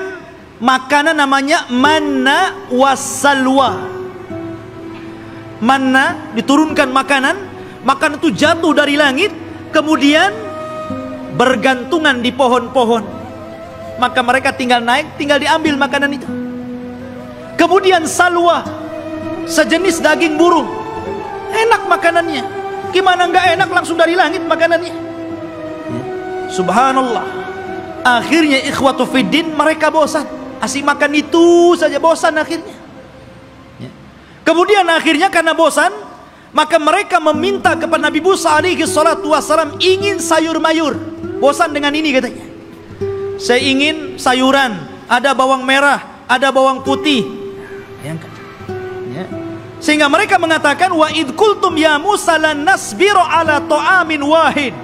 makanan namanya manna wassalwa. Manna, diturunkan makanan itu jatuh dari langit, kemudian bergantungan di pohon-pohon. Maka mereka tinggal naik, tinggal diambil makanan itu. Kemudian salwa, sejenis daging burung. Enak makanannya. Gimana enggak enak, langsung dari langit makanannya. Subhanallah. Akhirnya ikhwatu fiddin, mereka bosan. Asik makan itu saja, bosan akhirnya. Kemudian akhirnya karena bosan, maka mereka meminta kepada Nabi Musa alaihi salatu wassalam ingin sayur mayur. Bosan dengan ini katanya. Saya ingin sayuran, ada bawang merah, ada bawang putih. Bayangkan. Ya. Sehingga mereka mengatakan wa id qultum ya Musa lan nasbiru ala ta'amin wahid.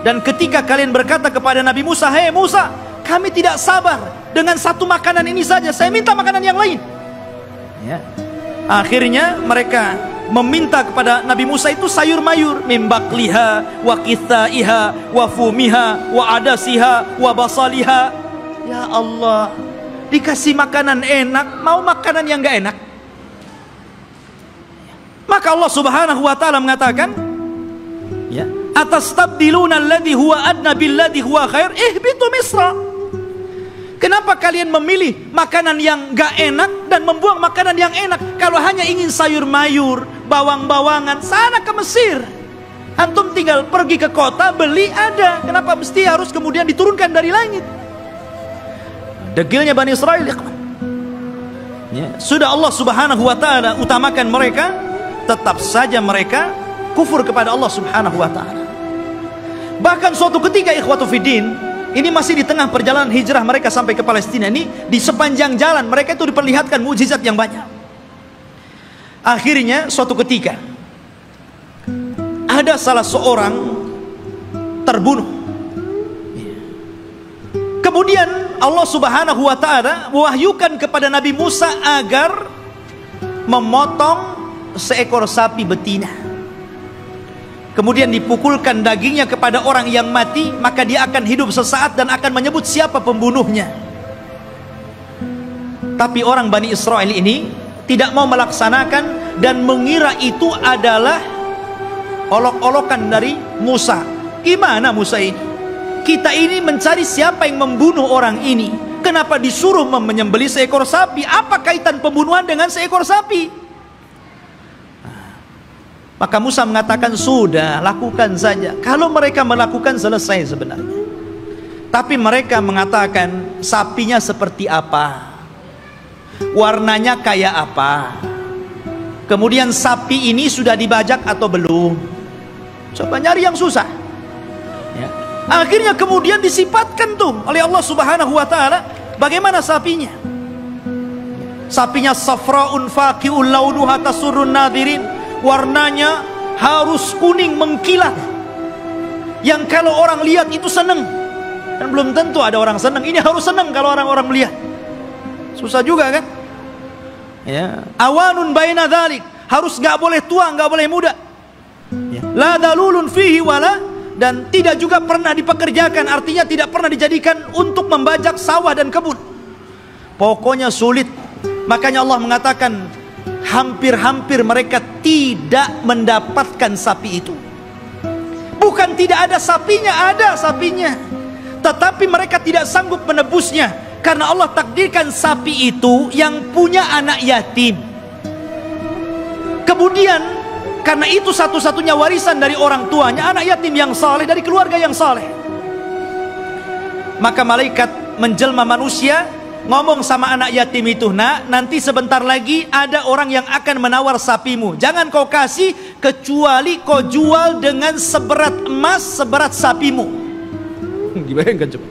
Dan ketika kalian berkata kepada Nabi Musa, "Hei Musa, kami tidak sabar dengan satu makanan ini saja, saya minta makanan yang lain." Ya. Akhirnya mereka meminta kepada Nabi Musa itu sayur mayur, mimbakliha wa kithaiha wa fumiha wa adasiha wa basaliha. Ya Allah, dikasih makanan enak, mau makanan yang enggak enak? Maka Allah Subhanahu wa taala mengatakan, ya, atastabdiluna alladhi huwa adna billadhi huwa khair ihbitu misra. Kenapa kalian memilih makanan yang enggak enak dan membuang makanan yang enak? Kalau hanya ingin sayur mayur, bawang-bawangan, sana ke Mesir. Antum tinggal pergi ke kota, beli ada. Kenapa mesti harus kemudian diturunkan dari langit? Degilnya Bani Israel. Ya. Sudah Allah Subhanahu wa taala utamakan mereka, tetap saja mereka kufur kepada Allah Subhanahu wa taala. Bahkan suatu ketika ikhwatu fiddin, ini masih di tengah perjalanan hijrah mereka sampai ke Palestina ini, di sepanjang jalan mereka itu diperlihatkan mukjizat yang banyak. Akhirnya suatu ketika ada salah seorang terbunuh. Kemudian Allah Subhanahu wa taala mewahyukan kepada Nabi Musa agar memotong seekor sapi betina. Kemudian dipukulkan dagingnya kepada orang yang mati, maka dia akan hidup sesaat dan akan menyebut siapa pembunuhnya. Tapi orang Bani Israel ini tidak mau melaksanakan dan mengira itu adalah olok-olokan dari Musa. Gimana Musa ini? Kita ini mencari siapa yang membunuh orang ini. Kenapa disuruh menyembelih seekor sapi? Apa kaitan pembunuhan dengan seekor sapi? Maka Musa mengatakan, sudah, lakukan saja. Kalau mereka melakukan, selesai sebenarnya. Tapi mereka mengatakan, sapinya seperti apa? Warnanya kayak apa? Kemudian sapi ini sudah dibajak atau belum? Coba nyari yang susah ya. Akhirnya kemudian disifatkan tuh oleh Allah Subhanahu wa taala bagaimana sapinya. Sapinya safraun faqi'ul launuha tasurrun nadirin. Warnanya harus kuning mengkilat, yang kalau orang lihat itu senang. Dan belum tentu ada orang senang. Ini harus senang kalau orang-orang melihat. Susah juga kan ya. Awanun baina dzalik, harus nggak boleh tua, nggak boleh muda ya. La dalulun fihi wala, dan tidak juga pernah dipekerjakan, artinya tidak pernah dijadikan untuk membajak sawah dan kebun. Pokoknya sulit. Makanya Allah mengatakan hampir-hampir mereka tidak mendapatkan sapi itu. Bukan tidak ada sapinya, ada sapinya, tetapi mereka tidak sanggup menebusnya, karena Allah takdirkan sapi itu yang punya anak yatim. Kemudian karena itu satu-satunya warisan dari orang tuanya, anak yatim yang saleh dari keluarga yang saleh. Maka malaikat menjelma manusia, ngomong sama anak yatim itu, nak, nanti sebentar lagi ada orang yang akan menawar sapimu. Jangan kau kasih kecuali kau jual dengan seberat emas seberat sapimu. Dibayangkan coba,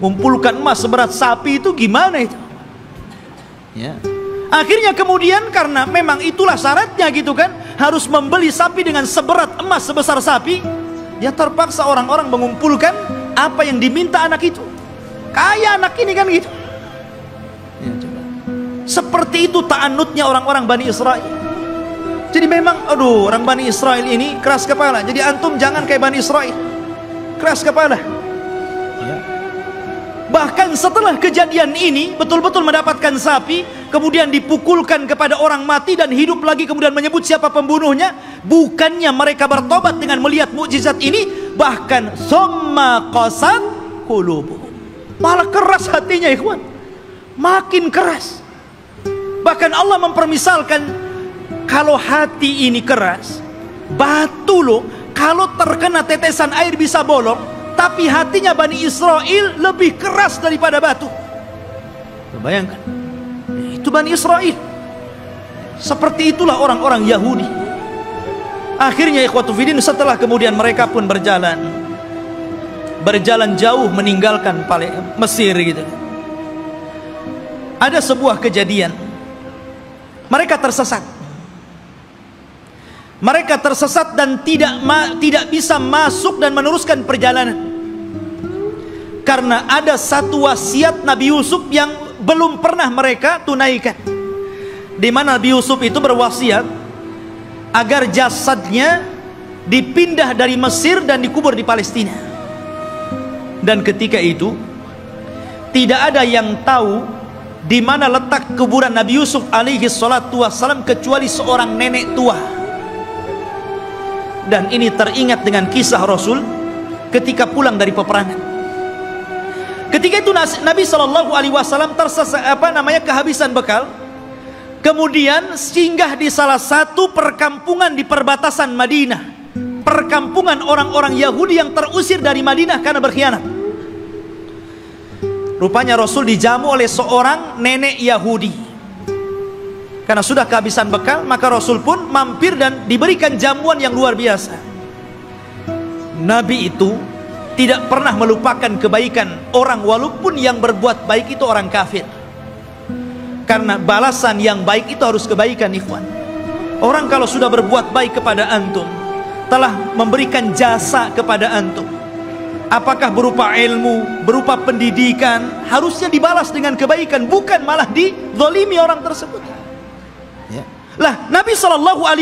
mengumpulkan emas seberat sapi itu gimana itu ya. Akhirnya kemudian karena memang itulah syaratnya gitu kan, harus membeli sapi dengan seberat emas sebesar sapi, ya terpaksa orang-orang mengumpulkan apa yang diminta anak itu. Kaya anak ini kan gitu ya, coba. Seperti itu ta'annutnya orang-orang Bani Israel. Jadi memang aduh, orang Bani Israel ini keras kepala. Jadi antum jangan kayak Bani Israel, keras kepala ya. Bahkan setelah kejadian ini betul-betul mendapatkan sapi, kemudian dipukulkan kepada orang mati dan hidup lagi, kemudian menyebut siapa pembunuhnya. Bukannya mereka bertobat dengan melihat mukjizat ini, bahkan summa qasat qulubuhum, malah keras hatinya ikhwan, makin keras. Bahkan Allah mempermisalkan, kalau hati ini keras, batu loh, kalau terkena tetesan air bisa bolong. Tapi hatinya Bani Israel lebih keras daripada batu. Bayangkan, itu Bani Israel. Seperti itulah orang-orang Yahudi. Akhirnya ikhwatu fiddin, setelah kemudian mereka pun berjalan jauh meninggalkan Mesir gitu. Ada sebuah kejadian, mereka tersesat. Mereka tersesat dan tidak bisa masuk dan meneruskan perjalanan. Karena ada satu wasiat Nabi Yusuf yang belum pernah mereka tunaikan, di mana Nabi Yusuf itu berwasiat agar jasadnya dipindah dari Mesir dan dikubur di Palestina. Dan ketika itu tidak ada yang tahu di mana letak kuburan Nabi Yusuf alaihi salatu wassalam kecuali seorang nenek tua. Dan ini teringat dengan kisah Rasul ketika pulang dari peperangan. Ketika itu Nabi SAW kehabisan bekal, kemudian singgah di salah satu perkampungan di perbatasan Madinah, perkampungan orang-orang Yahudi yang terusir dari Madinah karena berkhianat. Rupanya Rasul dijamu oleh seorang nenek Yahudi. Karena sudah kehabisan bekal, maka Rasul pun mampir dan diberikan jamuan yang luar biasa. Nabi itu tidak pernah melupakan kebaikan orang, walaupun yang berbuat baik itu orang kafir. Karena balasan yang baik itu harus kebaikan, ikhwan. Orang kalau sudah berbuat baik kepada antum, telah memberikan jasa kepada antum, apakah berupa ilmu, berupa pendidikan, harusnya dibalas dengan kebaikan, bukan malah dizalimi orang tersebut. Ya. Lah, Nabi SAW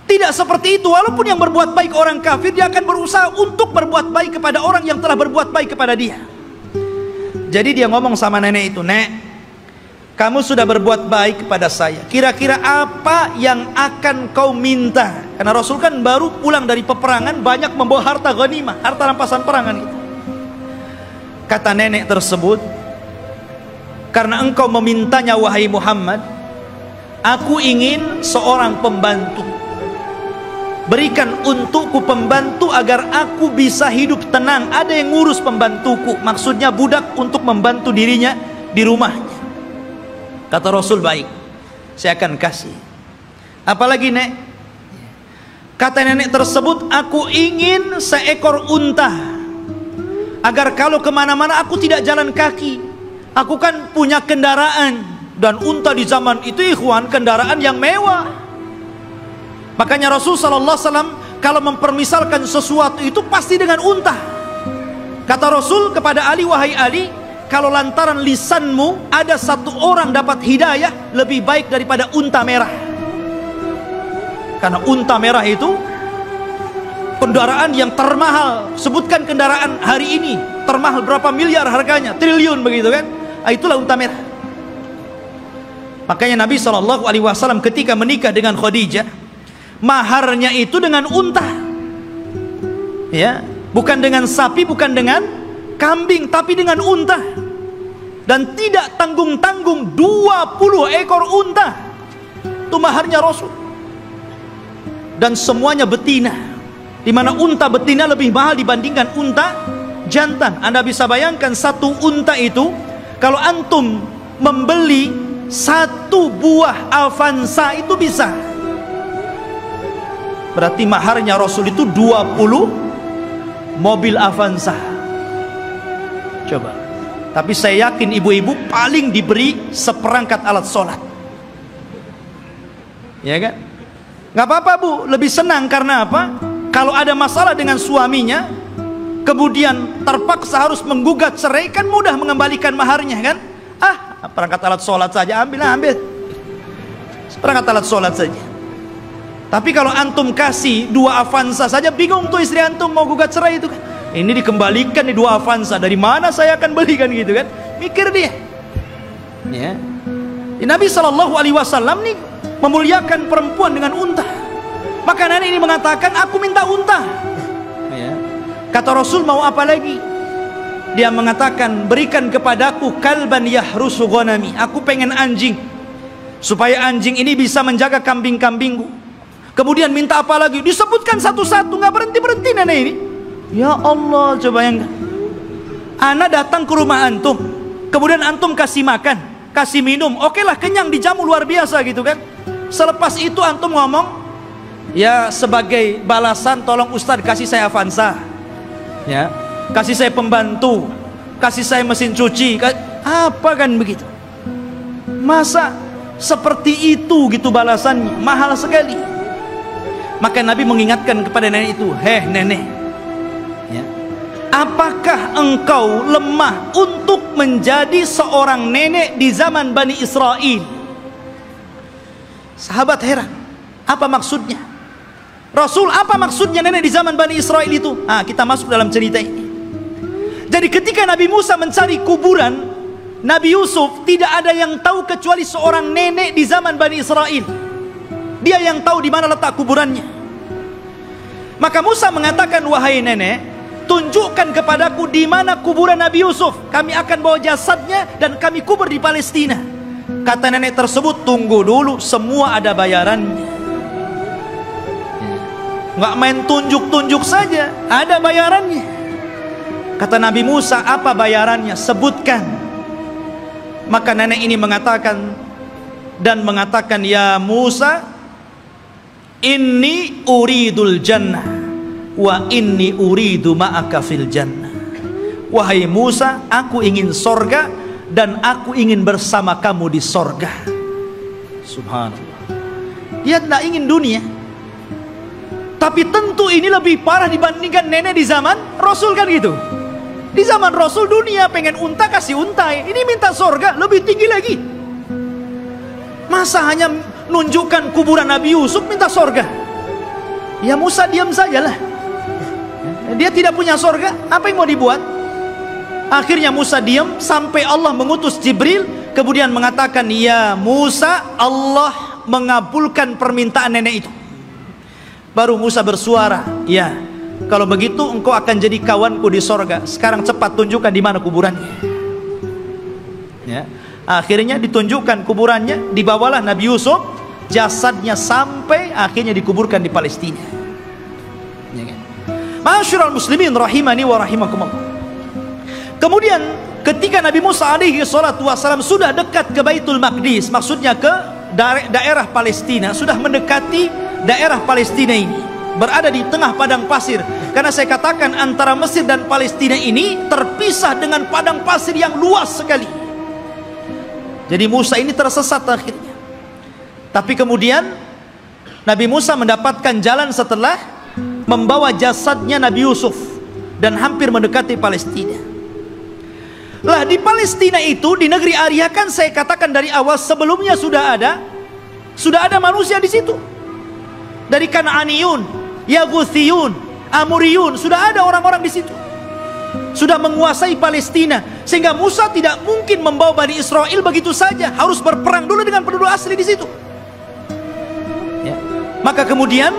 tidak seperti itu. Walaupun yang berbuat baik orang kafir, dia akan berusaha untuk berbuat baik kepada orang yang telah berbuat baik kepada dia. Jadi dia ngomong sama nenek itu, "Nek, kamu sudah berbuat baik kepada saya. Kira-kira apa yang akan kau minta?" Karena Rasul kan baru pulang dari peperangan, banyak membawa harta ghanimah, harta rampasan perangan gitu. Kata nenek tersebut, "Karena engkau memintanya wahai Muhammad, aku ingin seorang pembantu. Berikan untukku pembantu agar aku bisa hidup tenang. Ada yang ngurus pembantuku." Maksudnya budak untuk membantu dirinya di rumahnya. Kata Rasul, "Baik, saya akan kasih. Apalagi, Nek?" Kata nenek tersebut, "Aku ingin seekor unta, agar kalau kemana-mana aku tidak jalan kaki. Aku kan punya kendaraan." Dan unta di zaman itu, ikhwan, kendaraan yang mewah. Makanya Rasul SAW kalau mempermisalkan sesuatu itu pasti dengan unta. Kata Rasul kepada Ali, "Wahai Ali, kalau lantaran lisanmu ada satu orang dapat hidayah, lebih baik daripada unta merah." Karena unta merah itu kendaraan yang termahal. Sebutkan kendaraan hari ini termahal berapa miliar harganya, triliun begitu kan. Itulah unta merah. Makanya Nabi SAW ketika menikah dengan Khadijah, maharnya itu dengan unta, ya, bukan dengan sapi, bukan dengan kambing, tapi dengan unta. Dan tidak tanggung-tanggung, 20 ekor unta. Itu maharnya Rasul. Dan semuanya betina, dimana unta betina lebih mahal dibandingkan unta jantan. Anda bisa bayangkan satu unta itu, kalau antum membeli satu buah Avanza itu bisa. Berarti maharnya Rasul itu 20 mobil Avanza. Coba. Tapi saya yakin ibu-ibu paling diberi seperangkat alat sholat. Ya kan? Nggak apa-apa, Bu, lebih senang. Karena apa? Kalau ada masalah dengan suaminya, kemudian terpaksa harus menggugat cerai, kan mudah mengembalikan maharnya kan? Perangkat alat sholat saja, ambil perangkat alat sholat saja. Tapi kalau antum kasih 2 Avanza saja, bingung tuh istri antum mau gugat cerai itu kan. Ini dikembalikan nih 2 Avanza, dari mana saya akan belikan gitu kan? Mikir dia. Ya. Nabi SAW nih memuliakan perempuan dengan unta. Maka nenek ini mengatakan, "Aku minta unta." Ya. Kata Rasul, "Mau apa lagi?" Dia mengatakan, "Berikan kepadaku kalban yahrusu ghanami." Aku pengen anjing, supaya anjing ini bisa menjaga kambing-kambingku. Kemudian minta apa lagi? Disebutkan satu-satu, nggak berhenti-berhenti nenek ini. Ya Allah, coba yang Ana datang ke rumah antum, kemudian antum kasih makan, kasih minum, oke lah, kenyang, dijamu luar biasa gitu kan. Selepas itu antum ngomong, "Ya, sebagai balasan tolong Ustadz kasih saya Avanza, ya, kasih saya pembantu, kasih saya mesin cuci." Apa kan begitu? Masa seperti itu gitu balasannya? Mahal sekali. Maka Nabi mengingatkan kepada nenek itu, "Heh nenek, ya, apakah engkau lemah untuk menjadi seorang nenek di zaman Bani Israel?" Sahabat heran, apa maksudnya? Rasul, apa maksudnya nenek di zaman Bani Israel itu? Kita masuk dalam cerita ini. Jadi ketika Nabi Musa mencari kuburan Nabi Yusuf, tidak ada yang tahu kecuali seorang nenek di zaman Bani Israel. Dia yang tahu di mana letak kuburannya. Maka Musa mengatakan, "Wahai nenek, tunjukkan kepadaku di mana kuburan Nabi Yusuf. Kami akan bawa jasadnya dan kami kubur di Palestina." Kata nenek tersebut, "Tunggu dulu, semua ada bayarannya. Nggak main tunjuk-tunjuk saja, ada bayarannya." Kata Nabi Musa, "Apa bayarannya? Sebutkan." Maka nenek ini mengatakan, dan mengatakan, ya Musa, inni uridul jannah wa inni uridu ma'aka fil jannah. Wahai Musa, aku ingin sorga dan aku ingin bersama kamu di sorga. Subhanallah. Dia tidak ingin dunia. Tapi tentu ini lebih parah dibandingkan nenek di zaman Rasul, kan gitu. Di zaman Rasul dunia pengen unta kasih untai, ini minta sorga lebih tinggi lagi. Masa hanya nunjukkan kuburan Nabi Yusuf minta sorga? Ya Musa diam sajalah. Dia tidak punya sorga, apa yang mau dibuat? Akhirnya Musa diam sampai Allah mengutus Jibril, kemudian mengatakan, ya Musa, Allah mengabulkan permintaan nenek itu. Baru Musa bersuara, ya, kalau begitu engkau akan jadi kawanku di sorga. Sekarang cepat tunjukkan di mana kuburannya. Ya. Akhirnya ditunjukkan kuburannya, dibawalah Nabi Yusuf, jasadnya sampai akhirnya dikuburkan di Palestina. Ya kan? Ma'asyiral muslimin rahimani wa rahimakumullah. Kemudian ketika Nabi Musa alaihi salatu wasalam sudah dekat ke Baitul Maqdis, maksudnya ke daerah Palestina, sudah mendekati daerah Palestina ini, berada di tengah padang pasir. Karena saya katakan antara Mesir dan Palestina ini terpisah dengan padang pasir yang luas sekali. Jadi Musa ini tersesat akhirnya. Tapi kemudian Nabi Musa mendapatkan jalan setelah membawa jasadnya Nabi Yusuf dan hampir mendekati Palestina. Lah di Palestina itu, di negeri Arya, kan saya katakan dari awal sebelumnya sudah ada manusia di situ. Dari Kan'aniyun, Yaguthiyun, Amuriyun, sudah ada orang-orang di situ. Sudah menguasai Palestina, sehingga Musa tidak mungkin membawa Bani Israel begitu saja, harus berperang dulu dengan penduduk asli di situ. Ya. Maka kemudian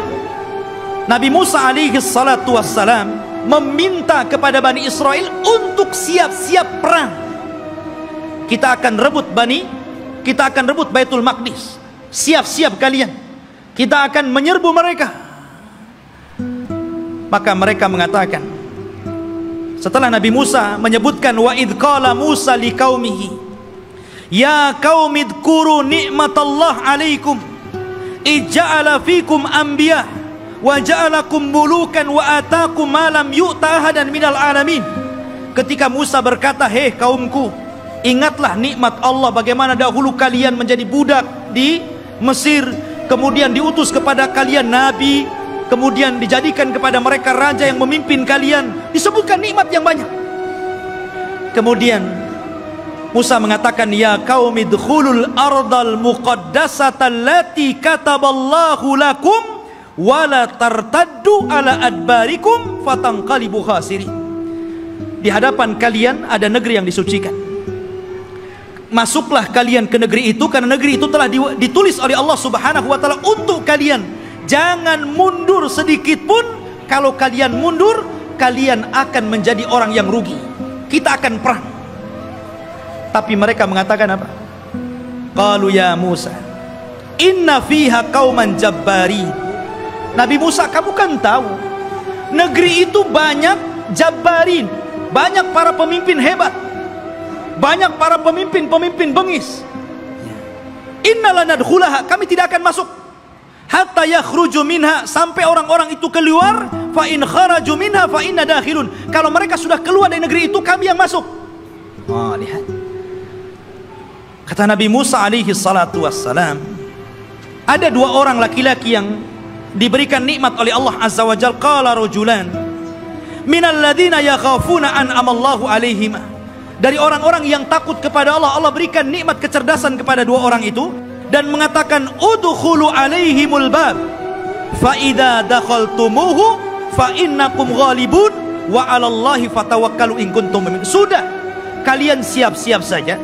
Nabi Musa alaihi salatu wassalam meminta kepada Bani Israel untuk siap-siap perang. Kita akan rebut Baitul Maqdis. Siap-siap kalian. Kita akan menyerbu mereka. Maka mereka mengatakan, setelah Nabi Musa menyebutkan, wa idh qala Musa liqaumihi ya qaumi dzkuru ni'matallah alaikum ij'ala fikum anbiya wa ja'alakum mulukan wa atakum ma lam yu'ta ahadan minal alamin. Ketika Musa berkata, hei kaumku, ingatlah nikmat Allah, bagaimana dahulu kalian menjadi budak di Mesir, kemudian diutus kepada kalian nabi, kemudian dijadikan kepada mereka raja yang memimpin kalian, disebutkan nikmat yang banyak. Kemudian Musa mengatakan, ya qaumi dkhulul ardal muqaddasata allati kataballahu lakum wala tartaddu ala adbarikum fatanqalibu khasirin. Di hadapan kalian ada negeri yang disucikan. Masuklah kalian ke negeri itu, karena negeri itu telah ditulis oleh Allah Subhanahu wa taala untuk kalian. Jangan mundur sedikit pun. Kalau kalian mundur, kalian akan menjadi orang yang rugi. Kita akan perang. Tapi mereka mengatakan apa? Qalu ya Musa, inna fiha qauman jabbarin. Nabi Musa, kamu kan tahu negeri itu banyak jabbarin, banyak para pemimpin hebat, banyak para pemimpin bengis. Innala nadkhulaha, kami tidak akan masuk hatta yakhruju minha, sampai orang-orang itu keluar. Fa in kharaju minha fa inna dakhilun, kalau mereka sudah keluar dari negeri itu, kami yang masuk. Lihat, kata Nabi Musa alaihi salatu wassalam, ada dua orang laki-laki yang diberikan nikmat oleh Allah Azza wa Jalla. Qala rajulan minal ladzina yakhafuna an'amallahu alaihim, dari orang-orang yang takut kepada Allah, Allah berikan nikmat kecerdasan kepada dua orang itu, dan mengatakan udkhulu alaihimul bab fa idza dakhaltumuhu fa innakum ghalibun wa 'alallahi fatawakkalu in kuntum mu'minin. Sudah, kalian siap-siap saja,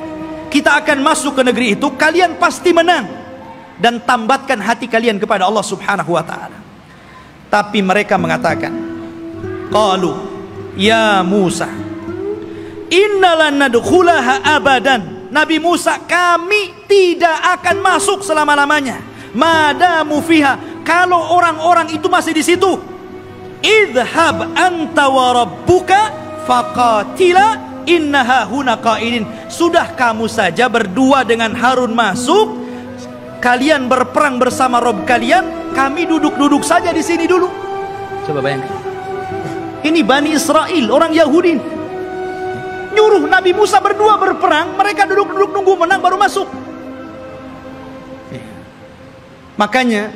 kita akan masuk ke negeri itu, kalian pasti menang, dan tambatkan hati kalian kepada Allah Subhanahu wa ta'ala. Tapi mereka mengatakan, qalu ya Musa innalan nadkhulaha abadan. Nabi Musa, kami tidak akan masuk selama-lamanya, madamu fiha, kalau orang-orang itu masih di situ. Idhhab anta wa rabbuka faqatila innaha huna qaidin. Sudah, kamu saja berdua dengan Harun masuk, kalian berperang bersama Rob kalian, kami duduk-duduk saja di sini dulu. Coba bayangkan, ini Bani Israel, orang Yahudi, nyuruh Nabi Musa berdua berperang, mereka duduk-duduk nunggu menang baru masuk. Makanya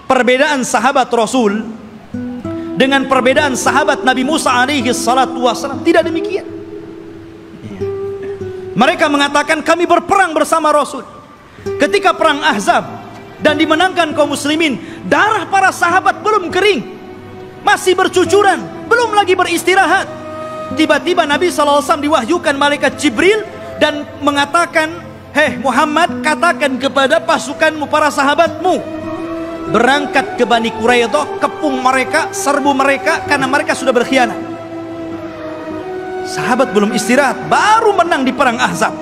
perbedaan sahabat Rasul dengan perbedaan sahabat Nabi Musa alaihi salatu wassalam tidak demikian. Mereka mengatakan kami berperang bersama Rasul. Ketika perang Ahzab dan dimenangkan kaum muslimin, darah para sahabat belum kering, masih bercucuran, belum lagi beristirahat. Tiba-tiba Nabi SAW diwahyukan malaikat Jibril dan mengatakan, "Hei Muhammad, katakan kepada pasukanmu, para sahabatmu, berangkat ke Bani Quraidah, kepung mereka, serbu mereka, karena mereka sudah berkhianat." Sahabat belum istirahat, baru menang di perang Ahzab.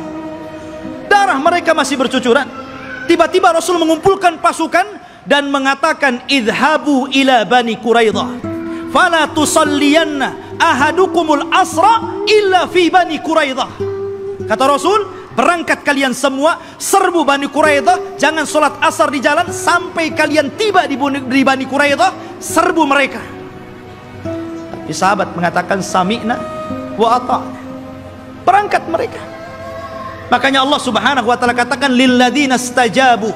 Darah mereka masih bercucuran. Tiba-tiba Rasul mengumpulkan pasukan dan mengatakan, "Idhabu ila Bani Quraidah, fala tusalliyanna ahadukumul asra illa fi Bani Quraidah." Kata Rasul, berangkat kalian semua, serbu Bani Quraidah, jangan sholat asar di jalan sampai kalian tiba di Bani Quraidah, serbu mereka. Tapi sahabat mengatakan, "Sami'na wa ata'na." Berangkat mereka. Makanya Allah Subhanahu wa taala katakan, "Lilladzina istajabu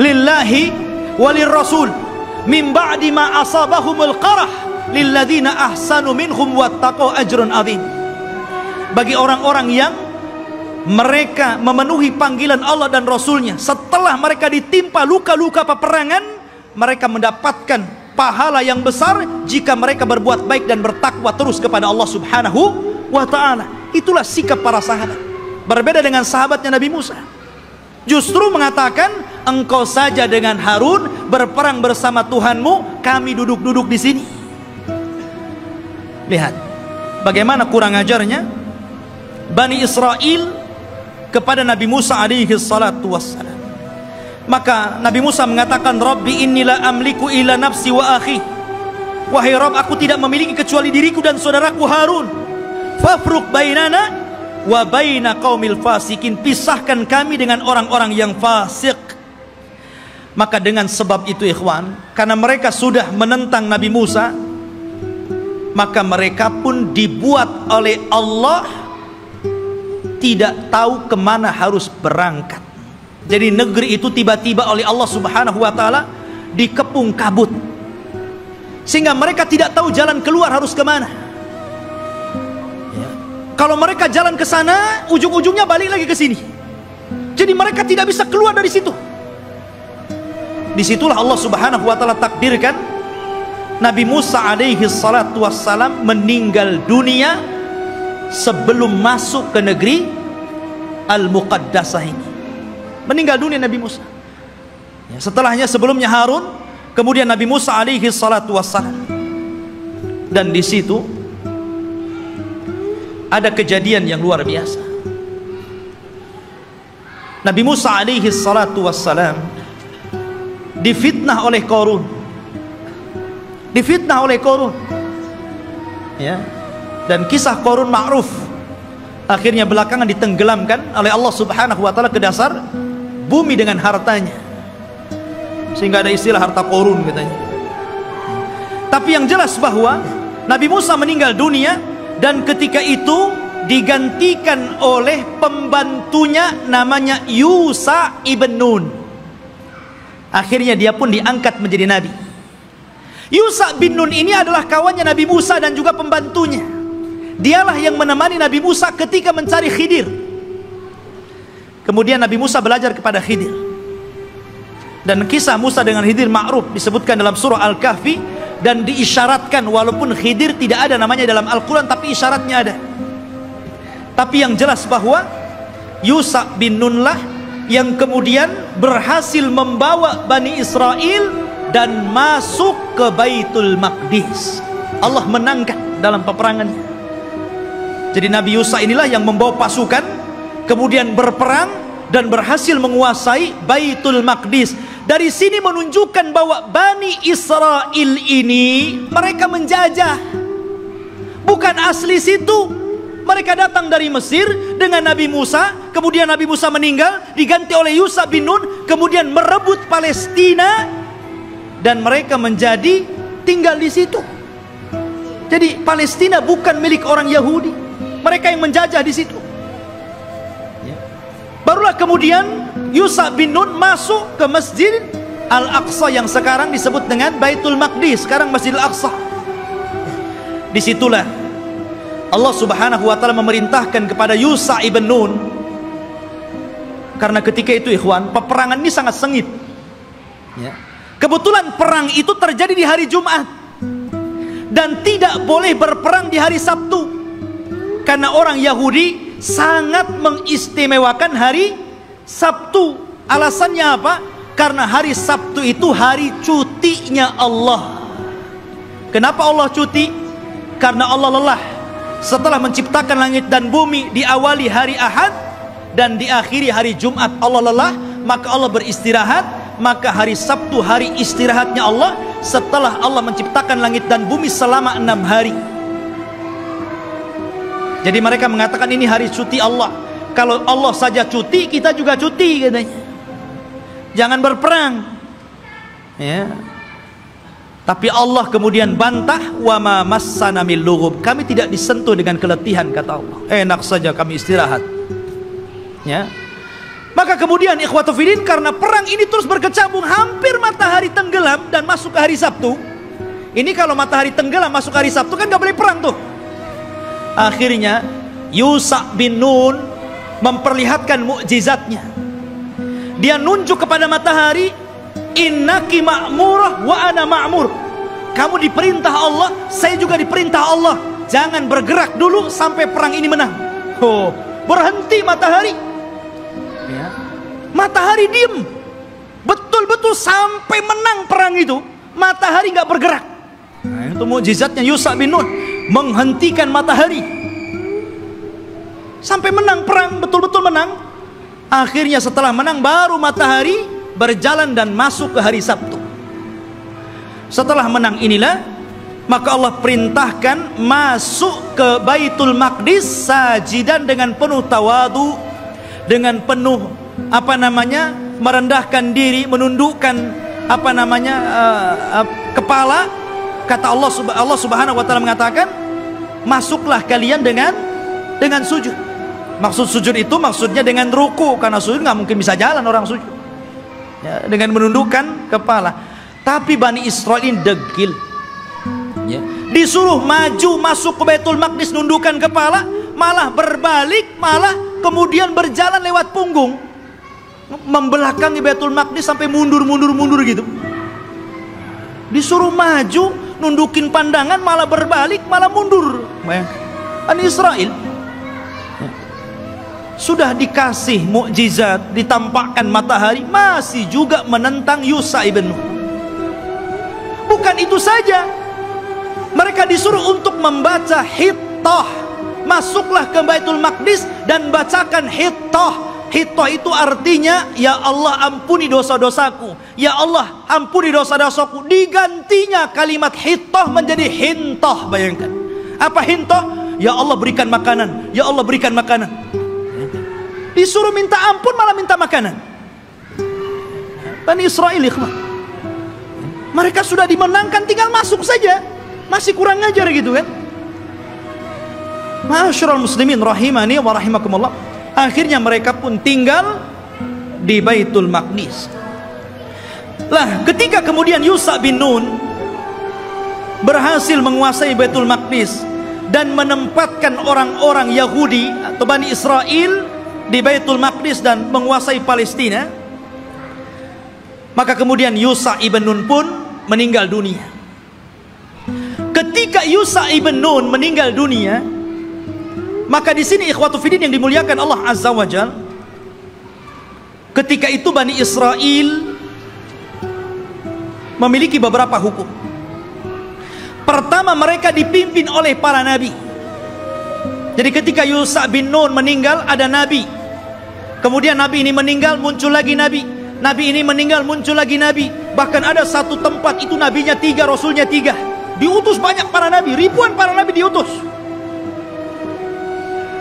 lillahi walir rasul min ba'di ma asabahumul qarah lilladzina ahsanu minhum wattaqau ajrun adzim." Bagi orang-orang yang mereka memenuhi panggilan Allah dan Rasulnya, setelah mereka ditimpa luka-luka peperangan, mereka mendapatkan pahala yang besar jika mereka berbuat baik dan bertakwa terus kepada Allah Subhanahu wa ta'ala. Itulah sikap para sahabat. Berbeda dengan sahabatnya Nabi Musa, justru mengatakan, "Engkau saja dengan Harun berperang bersama Tuhanmu, kami duduk-duduk di sini." Lihat bagaimana kurang ajarnya Bani Israel kepada Nabi Musa alaihi salatu wassalam. Maka Nabi Musa mengatakan, "Rabbi inni la amliku illa nafsi wa akhi." Wahai Rabb, aku tidak memiliki kecuali diriku dan saudaraku Harun. Fafruq bainana wa baina qaumil fasikin. Pisahkan kami dengan orang-orang yang fasik. Maka dengan sebab itu ikhwan, karena mereka sudah menentang Nabi Musa, maka mereka pun dibuat oleh Allah tidak tahu kemana harus berangkat. Jadi negeri itu tiba-tiba oleh Allah Subhanahu wa ta'ala dikepung kabut, sehingga mereka tidak tahu jalan keluar harus kemana. Kalau mereka jalan ke sana, ujung-ujungnya balik lagi ke sini. Jadi mereka tidak bisa keluar dari situ. Disitulah Allah Subhanahu wa ta'ala takdirkan Nabi Musa alaihi salatu wassalam meninggal dunia sebelum masuk ke negeri Al-Muqaddasah ini. Meninggal dunia Nabi Musa. Setelahnya, sebelumnya Harun, kemudian Nabi Musa alaihi salatu wassalam. Dan di situ ada kejadian yang luar biasa. Nabi Musa alaihi salatu wassalam difitnah oleh Qarun. Difitnah oleh Qarun. Ya. Dan kisah Qarun ma'ruf. Akhirnya belakangan ditenggelamkan oleh Allah Subhanahu wa taala ke dasar bumi dengan hartanya. Sehingga ada istilah harta Qarun katanya. Tapi yang jelas bahwa Nabi Musa meninggal dunia, dan ketika itu digantikan oleh pembantunya namanya Yusha ibn Nun. Akhirnya dia pun diangkat menjadi nabi. Yusha bin Nun ini adalah kawannya Nabi Musa dan juga pembantunya. Dialah yang menemani Nabi Musa ketika mencari Khidir. Kemudian Nabi Musa belajar kepada Khidir. Dan kisah Musa dengan Khidir ma'ruf disebutkan dalam surah Al-Kahfi, dan diisyaratkan, walaupun Khidir tidak ada namanya dalam Al-Quran, tapi isyaratnya ada. Tapi yang jelas bahwa Yusha bin Nun lah yang kemudian berhasil membawa Bani Israel dan masuk ke Baitul Maqdis. Allah menangkan dalam peperangannya. Jadi Nabi Yusha inilah yang membawa pasukan, kemudian berperang dan berhasil menguasai Baitul Maqdis. Dari sini menunjukkan bahwa Bani Israel ini mereka menjajah, bukan asli situ. mereka datang dari Mesir dengan Nabi Musa, kemudian Nabi Musa meninggal, diganti oleh Yusha bin Nun, kemudian merebut Palestina, dan mereka menjadi tinggal di situ. Jadi Palestina bukan milik orang Yahudi, mereka yang menjajah di situ. Barulah kemudian Yusha bin Nun masuk ke Masjid Al-Aqsa yang sekarang disebut dengan Baitul Maqdis, sekarang Masjid Al-Aqsa. Disitulah Allah Subhanahu wa ta'ala memerintahkan kepada Yusha ibn Nun, karena ketika itu ikhwan, peperangan ini sangat sengit ya. Kebetulan perang itu terjadi di hari Jumat, dan tidak boleh berperang di hari Sabtu, karena orang Yahudi sangat mengistimewakan hari Sabtu. Alasannya apa? Karena hari Sabtu itu hari cutinya Allah. Kenapa Allah cuti? Karena Allah lelah setelah menciptakan langit dan bumi, diawali hari Ahad dan diakhiri hari Jumat. Allah lelah, maka Allah beristirahat. Maka hari Sabtu hari istirahatnya Allah setelah Allah menciptakan langit dan bumi selama 6 hari. Jadi mereka mengatakan ini hari cuti Allah. Kalau Allah saja cuti, kita juga cuti katanya. Jangan berperang ya. Tapi Allah kemudian bantah, wa ma massana min lughub, kami tidak disentuh dengan keletihan, kata Allah. Enak saja kami istirahat ya. Maka kemudian ikhwatu fillah, karena perang ini terus berkecambung, hampir matahari tenggelam dan masuk ke hari Sabtu. Ini kalau matahari tenggelam masuk hari Sabtu kan gak boleh perang tuh. Akhirnya Yusha bin Nun memperlihatkan mukjizatnya. Dia nunjuk kepada matahari, innaki ma'murah wa ana ma'mur. Kamu diperintah Allah, saya juga diperintah Allah. Jangan bergerak dulu sampai perang ini menang. Oh, berhenti matahari ya. Matahari diem betul-betul sampai menang perang itu. Matahari nggak bergerak. Nah, itu mukjizatnya Yusha bin Nun, menghentikan matahari sampai menang perang, betul-betul menang. Akhirnya setelah menang baru matahari berjalan dan masuk ke hari Sabtu. Setelah menang inilah maka Allah perintahkan masuk ke Baitul Maqdis sajidan dengan penuh tawadu, dengan penuh merendahkan diri, menundukkan kepala. Kata Allah Subhanahu wa ta'ala mengatakan, masuklah kalian dengan sujud. Maksud sujud itu maksudnya dengan ruku, karena sujud nggak mungkin bisa jalan orang sujud ya, dengan menundukkan kepala. Tapi Bani Israil ini degil ya. Disuruh maju masuk ke Baitul Maqdis nundukkan kepala, malah berbalik, malah kemudian berjalan lewat punggung, membelakangi Baitul Maqdis sampai mundur gitu. Disuruh maju nundukin pandangan, malah berbalik, malah mundur. Bani Israil sudah dikasih mukjizat, ditampakkan matahari, masih juga menentang Yusha ibn Nun. Bukan itu saja, mereka disuruh untuk membaca Hittah. Masuklah ke Baitul Maqdis dan bacakan Hittah. Hittah itu artinya, ya Allah ampuni dosa-dosaku, ya Allah ampuni dosa-dosaku. Digantinya kalimat Hittah menjadi Hintah. Bayangkan, apa Hintah? Ya Allah berikan makanan, ya Allah berikan makanan. Disuruh minta ampun malah minta makanan. Bani Israil ikhwan, mereka sudah dimenangkan, tinggal masuk saja, masih kurang ngajar gitu kan. Ma'asyiral muslimin rahimani wa rahimakumullah. Akhirnya mereka pun tinggal di Baitul Maqdis. Lah, ketika kemudian Yusha bin Nun berhasil menguasai Baitul Maqdis dan menempatkan orang-orang Yahudi atau Bani Israil di Baitul Maqdis dan menguasai Palestina, maka kemudian Yusha ibn Nun pun meninggal dunia. Ketika Yusha ibn Nun meninggal dunia, maka di sini ikhwatu fiddin yang dimuliakan Allah Azza wa Jalla, ketika itu Bani Israil memiliki beberapa hukum. Pertama, mereka dipimpin oleh para nabi. Jadi ketika Yusha bin Nun meninggal, ada nabi. Kemudian nabi ini meninggal, muncul lagi nabi. Nabi ini meninggal, muncul lagi nabi. Bahkan ada satu tempat itu nabinya 3, rasulnya 3. Diutus banyak para nabi, ribuan para nabi diutus.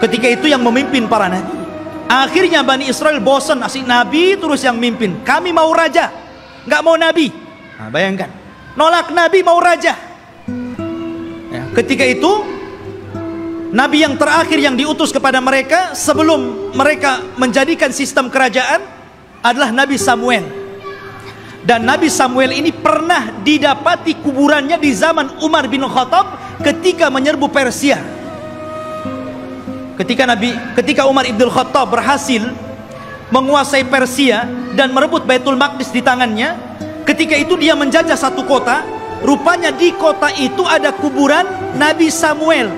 Ketika itu yang memimpin para nabi. Akhirnya Bani Israel bosan, asik nabi terus yang mimpin. Kami mau raja, nggak mau nabi. Nah, bayangkan, nolak nabi mau raja. Ya, ketika itu nabi yang terakhir yang diutus kepada mereka sebelum mereka menjadikan sistem kerajaan adalah Nabi Samuel. Dan Nabi Samuel ini pernah didapati kuburannya di zaman Umar bin Khattab ketika menyerbu Persia. Ketika Umar ibn Khattab berhasil menguasai Persia dan merebut Baitul Maqdis di tangannya, ketika itu dia menjajah satu kota. Rupanya di kota itu ada kuburan Nabi Samuel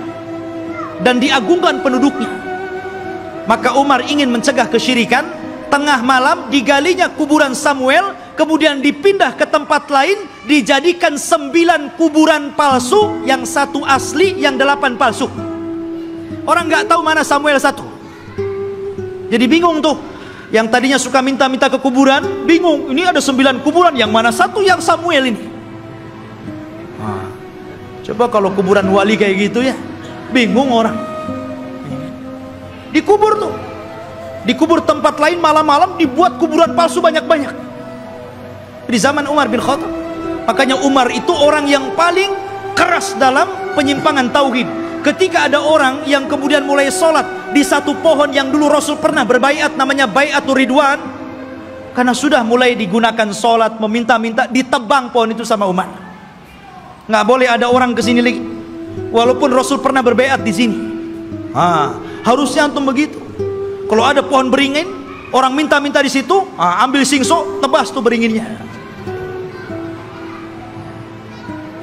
dan diagungkan penduduknya. Maka Umar ingin mencegah kesyirikan. Tengah malam digalinya kuburan Samuel, kemudian dipindah ke tempat lain, dijadikan 9 kuburan palsu, yang 1 asli, yang 8 palsu. Orang nggak tahu mana Samuel 1. Jadi bingung tuh. Yang tadinya suka minta-minta ke kuburan, bingung. Ini ada 9 kuburan, yang mana 1 yang Samuel ini? Nah, coba kalau kuburan wali kayak gitu ya, bingung orang. Dikubur tuh. Dikubur tempat lain, malam-malam dibuat kuburan palsu banyak-banyak. Di zaman Umar bin Khattab. Makanya Umar itu orang yang paling keras dalam penyimpangan tauhid. Ketika ada orang yang kemudian mulai sholat di satu pohon yang dulu Rasul pernah berbaiat, namanya Baiatur Ridwan, karena sudah mulai digunakan sholat, meminta-minta, ditebang pohon itu sama Umar. Nggak boleh ada orang kesini lagi, walaupun Rasul pernah berbaiat di sini. Harusnya antum begitu. Kalau ada pohon beringin, orang minta-minta di situ, ambil singso, tebas tuh beringinnya.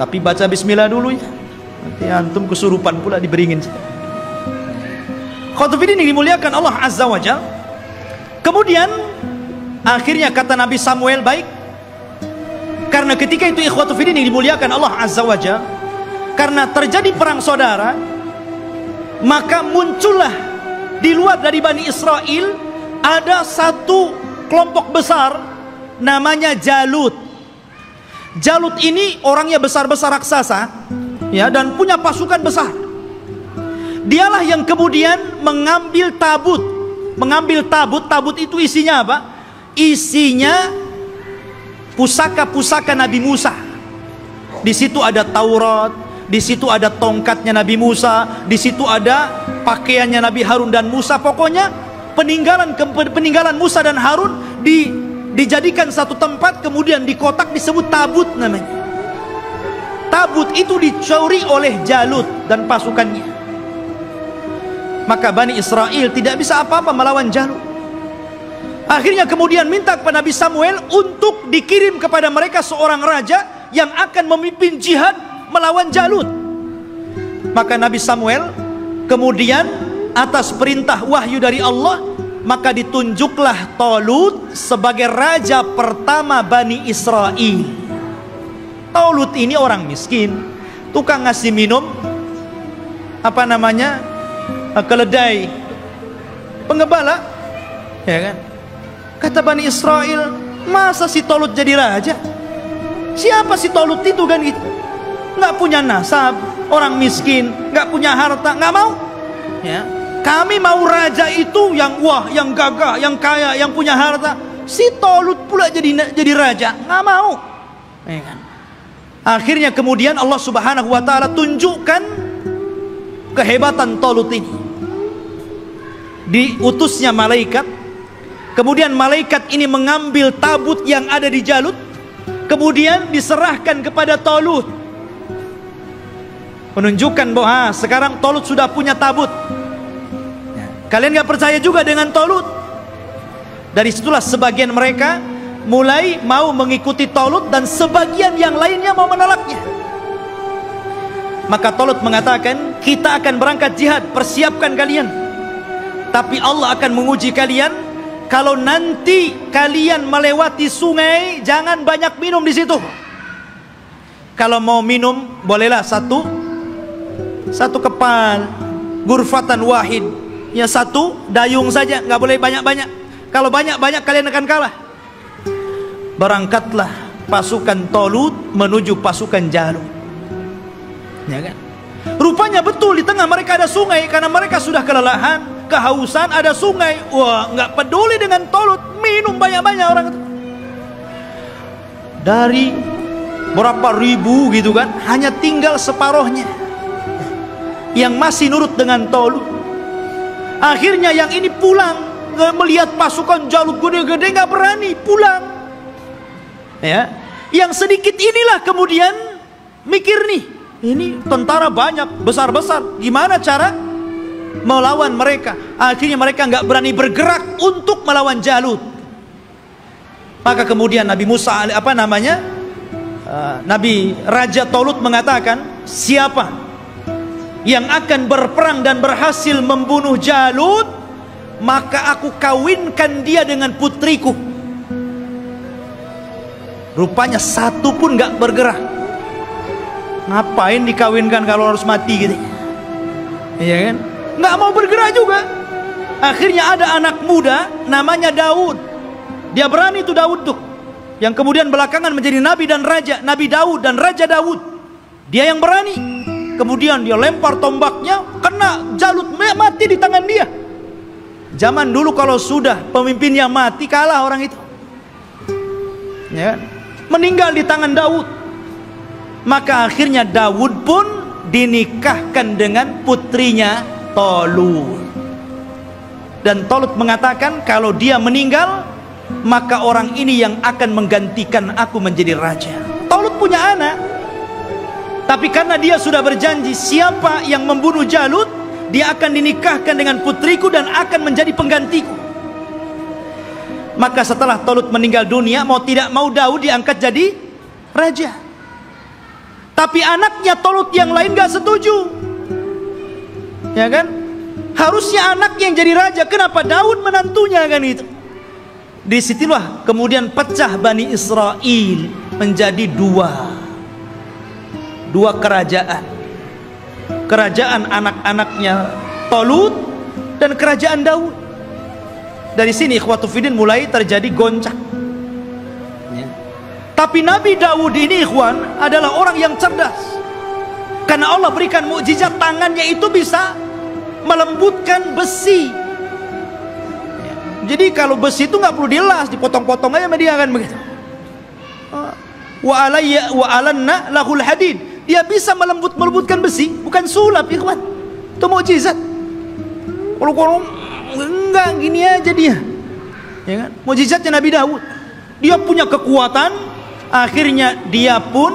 Tapi baca bismillah dulu ya. Nanti antum kesurupan pula di beringin. Khotufidin yang dimuliakan Allah Azza wa Jalla. Kemudian akhirnya kata Nabi Samuel, baik. Karena ketika itu ikhwatufidin yang dimuliakan Allah Azza wa Jalla, karena terjadi perang saudara, maka muncullah di luar dari Bani Israel ada satu kelompok besar namanya Jalut. Jalut ini orangnya besar-besar raksasa, ya, dan punya pasukan besar. Dialah yang kemudian mengambil tabut. Tabut itu isinya apa? Isinya pusaka-pusaka Nabi Musa. Di situ ada Taurat, di situ ada tongkatnya Nabi Musa, di situ ada pakaiannya Nabi Harun dan Musa. Pokoknya peninggalan Musa dan Harun dijadikan satu tempat, kemudian di kotak disebut tabut namanya. Tabut itu dicuri oleh Jalut dan pasukannya. Maka Bani Israel tidak bisa apa-apa melawan Jalut. Akhirnya kemudian minta kepada Nabi Samuel untuk dikirim kepada mereka seorang raja yang akan memimpin jihad melawan Jalut. Maka Nabi Samuel kemudian atas perintah wahyu dari Allah, maka ditunjuklah Talut sebagai raja pertama Bani Israel. Talut ini orang miskin, tukang ngasih minum keledai penggembala, ya kan? Kata Bani Israel, masa si Talut jadi raja? Siapa si Talut itu kan gitu? Nggak punya nasab, orang miskin, nggak punya harta, nggak mau. Ya, kami mau raja itu yang wah, yang gagah, yang kaya, yang punya harta. Si Talut pula jadi raja, nggak mau. Ya kan? Akhirnya kemudian Allah Subhanahu wa Ta'ala tunjukkan kehebatan Talut ini. Diutusnya malaikat, kemudian malaikat ini mengambil tabut yang ada di Jalut, kemudian diserahkan kepada Talut, menunjukkan bahwa sekarang Talut sudah punya tabut. Kalian gak percaya juga dengan Talut? Dari situlah sebagian mereka mulai mau mengikuti Talut, dan sebagian yang lainnya mau menolaknya. Maka Talut mengatakan, kita akan berangkat jihad, persiapkan kalian, tapi Allah akan menguji kalian. Kalau nanti kalian melewati sungai, jangan banyak minum di situ. Kalau mau minum, bolehlah satu kepal, gurfatan wahid, ya satu dayung saja, nggak boleh banyak-banyak. Kalau banyak-banyak kalian akan kalah. Berangkatlah pasukan Talut menuju pasukan Jalut, ya kan? Rupanya betul di tengah mereka ada sungai, karena mereka sudah kelelahan, kehausan, ada sungai. Wah, nggak peduli dengan Tolut, minum banyak-banyak orang itu. Dari berapa ribu gitu kan, hanya tinggal separohnya yang masih nurut dengan Tolut. Akhirnya yang ini pulang, melihat pasukan Jalut gede-gede, nggak berani pulang. Ya, yang sedikit inilah kemudian mikir nih, ini tentara banyak, besar-besar, gimana cara melawan mereka? Akhirnya mereka nggak berani bergerak untuk melawan Jalut. Maka kemudian Nabi Musa, Nabi Raja Tolut mengatakan, siapa yang akan berperang dan berhasil membunuh Jalut, maka aku kawinkan dia dengan putriku. Rupanya satu pun nggak bergerak. Ngapain dikawinkan kalau harus mati gitu? Iya kan? Nggak mau bergerak juga. Akhirnya ada anak muda namanya Daud. Dia berani tuh Daud tuh, yang kemudian belakangan menjadi nabi dan raja, Nabi Daud dan Raja Daud. Dia yang berani. Kemudian dia lempar tombaknya, kena Jalut, mati di tangan dia. Zaman dulu kalau sudah pemimpinnya mati, kalah orang itu. Ya kan? Meninggal di tangan Daud. Maka akhirnya Daud pun dinikahkan dengan putrinya Tolut. Dan Tolut mengatakan, kalau dia meninggal, maka orang ini yang akan menggantikan aku menjadi raja. Tolut punya anak, tapi karena dia sudah berjanji, siapa yang membunuh Jalut, dia akan dinikahkan dengan putriku dan akan menjadi penggantiku. Maka setelah Tolut meninggal dunia, mau tidak mau Daud diangkat jadi raja. Tapi anaknya Tolut yang lain gak setuju. Ya kan? Harusnya anak yang jadi raja, kenapa Daud menantunya kan itu? Disitulah kemudian pecah Bani Israel menjadi dua kerajaan. Kerajaan anak-anaknya Tolut dan kerajaan Daud. Dari sini ikhwatu fiddin mulai terjadi goncang. Ya. Tapi Nabi Daud ini ikhwan adalah orang yang cerdas. Karena Allah berikan mukjizat, tangannya itu bisa melembutkan besi. Ya. Jadi kalau besi itu nggak perlu dilas, dipotong-potong aja sama dia kan begitu. Wa alanna lahul hadid. Dia bisa melembutkan besi, bukan sulap ikhwan. Itu mukjizat. Kalau enggak gini aja dia, ya kan? Mukjizatnya Nabi Daud, dia punya kekuatan. Akhirnya dia pun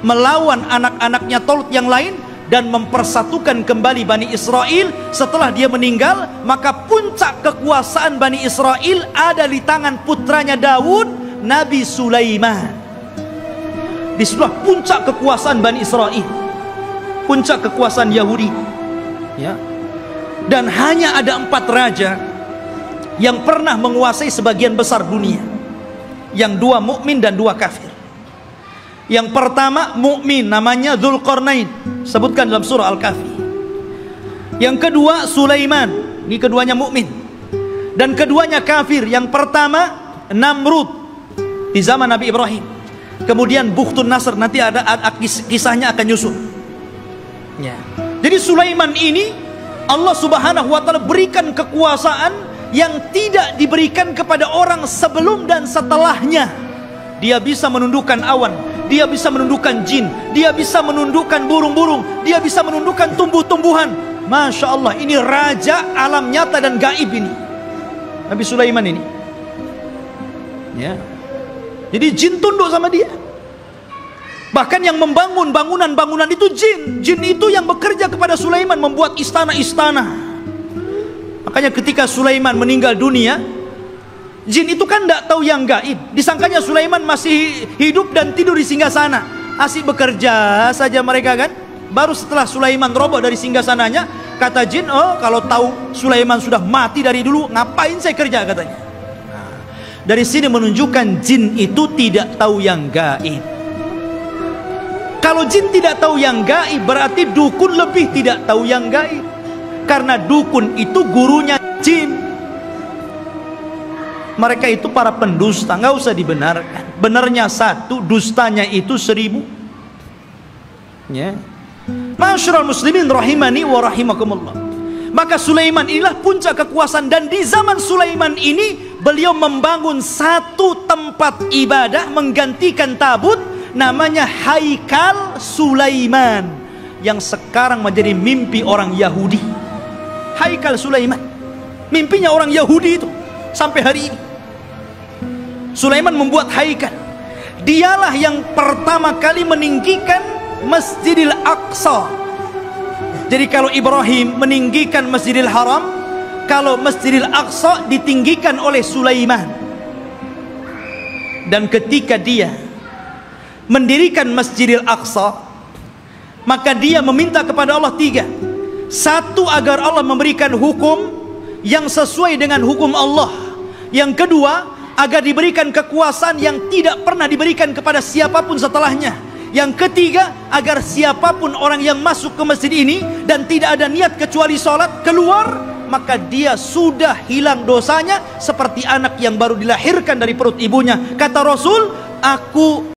melawan anak-anaknya Tolut yang lain dan mempersatukan kembali Bani Israel. Setelah dia meninggal, maka puncak kekuasaan Bani Israel ada di tangan putranya Daud, Nabi Sulaiman. Disitulah puncak kekuasaan Bani Israel, puncak kekuasaan Yahudi, ya. Dan hanya ada 4 raja yang pernah menguasai sebagian besar dunia, yang 2 mukmin dan 2 kafir. Yang pertama mukmin, namanya Dzulqarnain, sebutkan dalam surah Al-Kahfi. Yang kedua Sulaiman, ini keduanya mukmin. Dan keduanya kafir. Yang pertama Namrud di zaman Nabi Ibrahim. Kemudian Bukhtun Nasr, nanti ada kisahnya akan nyusul. Ya. Jadi Sulaiman ini Allah subhanahu wa ta'ala berikan kekuasaan yang tidak diberikan kepada orang sebelum dan setelahnya. Dia bisa menundukkan awan, dia bisa menundukkan jin, dia bisa menundukkan burung-burung, dia bisa menundukkan tumbuh-tumbuhan. Masya Allah, ini raja alam nyata dan gaib ini, Nabi Sulaiman ini, ya. Jadi jin tunduk sama dia. Bahkan yang membangun bangunan-bangunan itu jin. Jin itu yang bekerja kepada Sulaiman, membuat istana-istana. Makanya ketika Sulaiman meninggal dunia, jin itu kan tidak tahu yang gaib. Disangkanya Sulaiman masih hidup dan tidur di singgasana, asik bekerja saja mereka kan. Baru setelah Sulaiman roboh dari singgasananya, kata jin, oh kalau tahu Sulaiman sudah mati dari dulu, ngapain saya kerja, katanya. Nah, dari sini menunjukkan jin itu tidak tahu yang gaib. Kalau jin tidak tahu yang gaib, berarti dukun lebih tidak tahu yang gaib. Karena dukun itu gurunya jin. Mereka itu para pendusta, nggak usah dibenarkan. Benarnya 1, dustanya itu 1000. Ya. Ma'asyiral muslimin rahimani wa rahimakumullah. Maka Sulaiman inilah puncak kekuasaan, dan di zaman Sulaiman ini beliau membangun satu tempat ibadah menggantikan tabut, namanya Haikal Sulaiman, yang sekarang menjadi mimpi orang Yahudi. Haikal Sulaiman, mimpinya orang Yahudi itu sampai hari ini. Sulaiman membuat haikal. Dialah yang pertama kali meninggikan Masjidil Aqsa. Jadi kalau Ibrahim meninggikan Masjidil Haram, kalau Masjidil Aqsa ditinggikan oleh Sulaiman. Dan ketika dia mendirikan Masjidil Aqsa, maka dia meminta kepada Allah tiga. Satu, agar Allah memberikan hukum yang sesuai dengan hukum Allah. Yang kedua, agar diberikan kekuasaan yang tidak pernah diberikan kepada siapapun setelahnya. Yang ketiga, agar siapapun orang yang masuk ke masjid ini dan tidak ada niat kecuali sholat, keluar, maka dia sudah hilang dosanya seperti anak yang baru dilahirkan dari perut ibunya. Kata Rasul, aku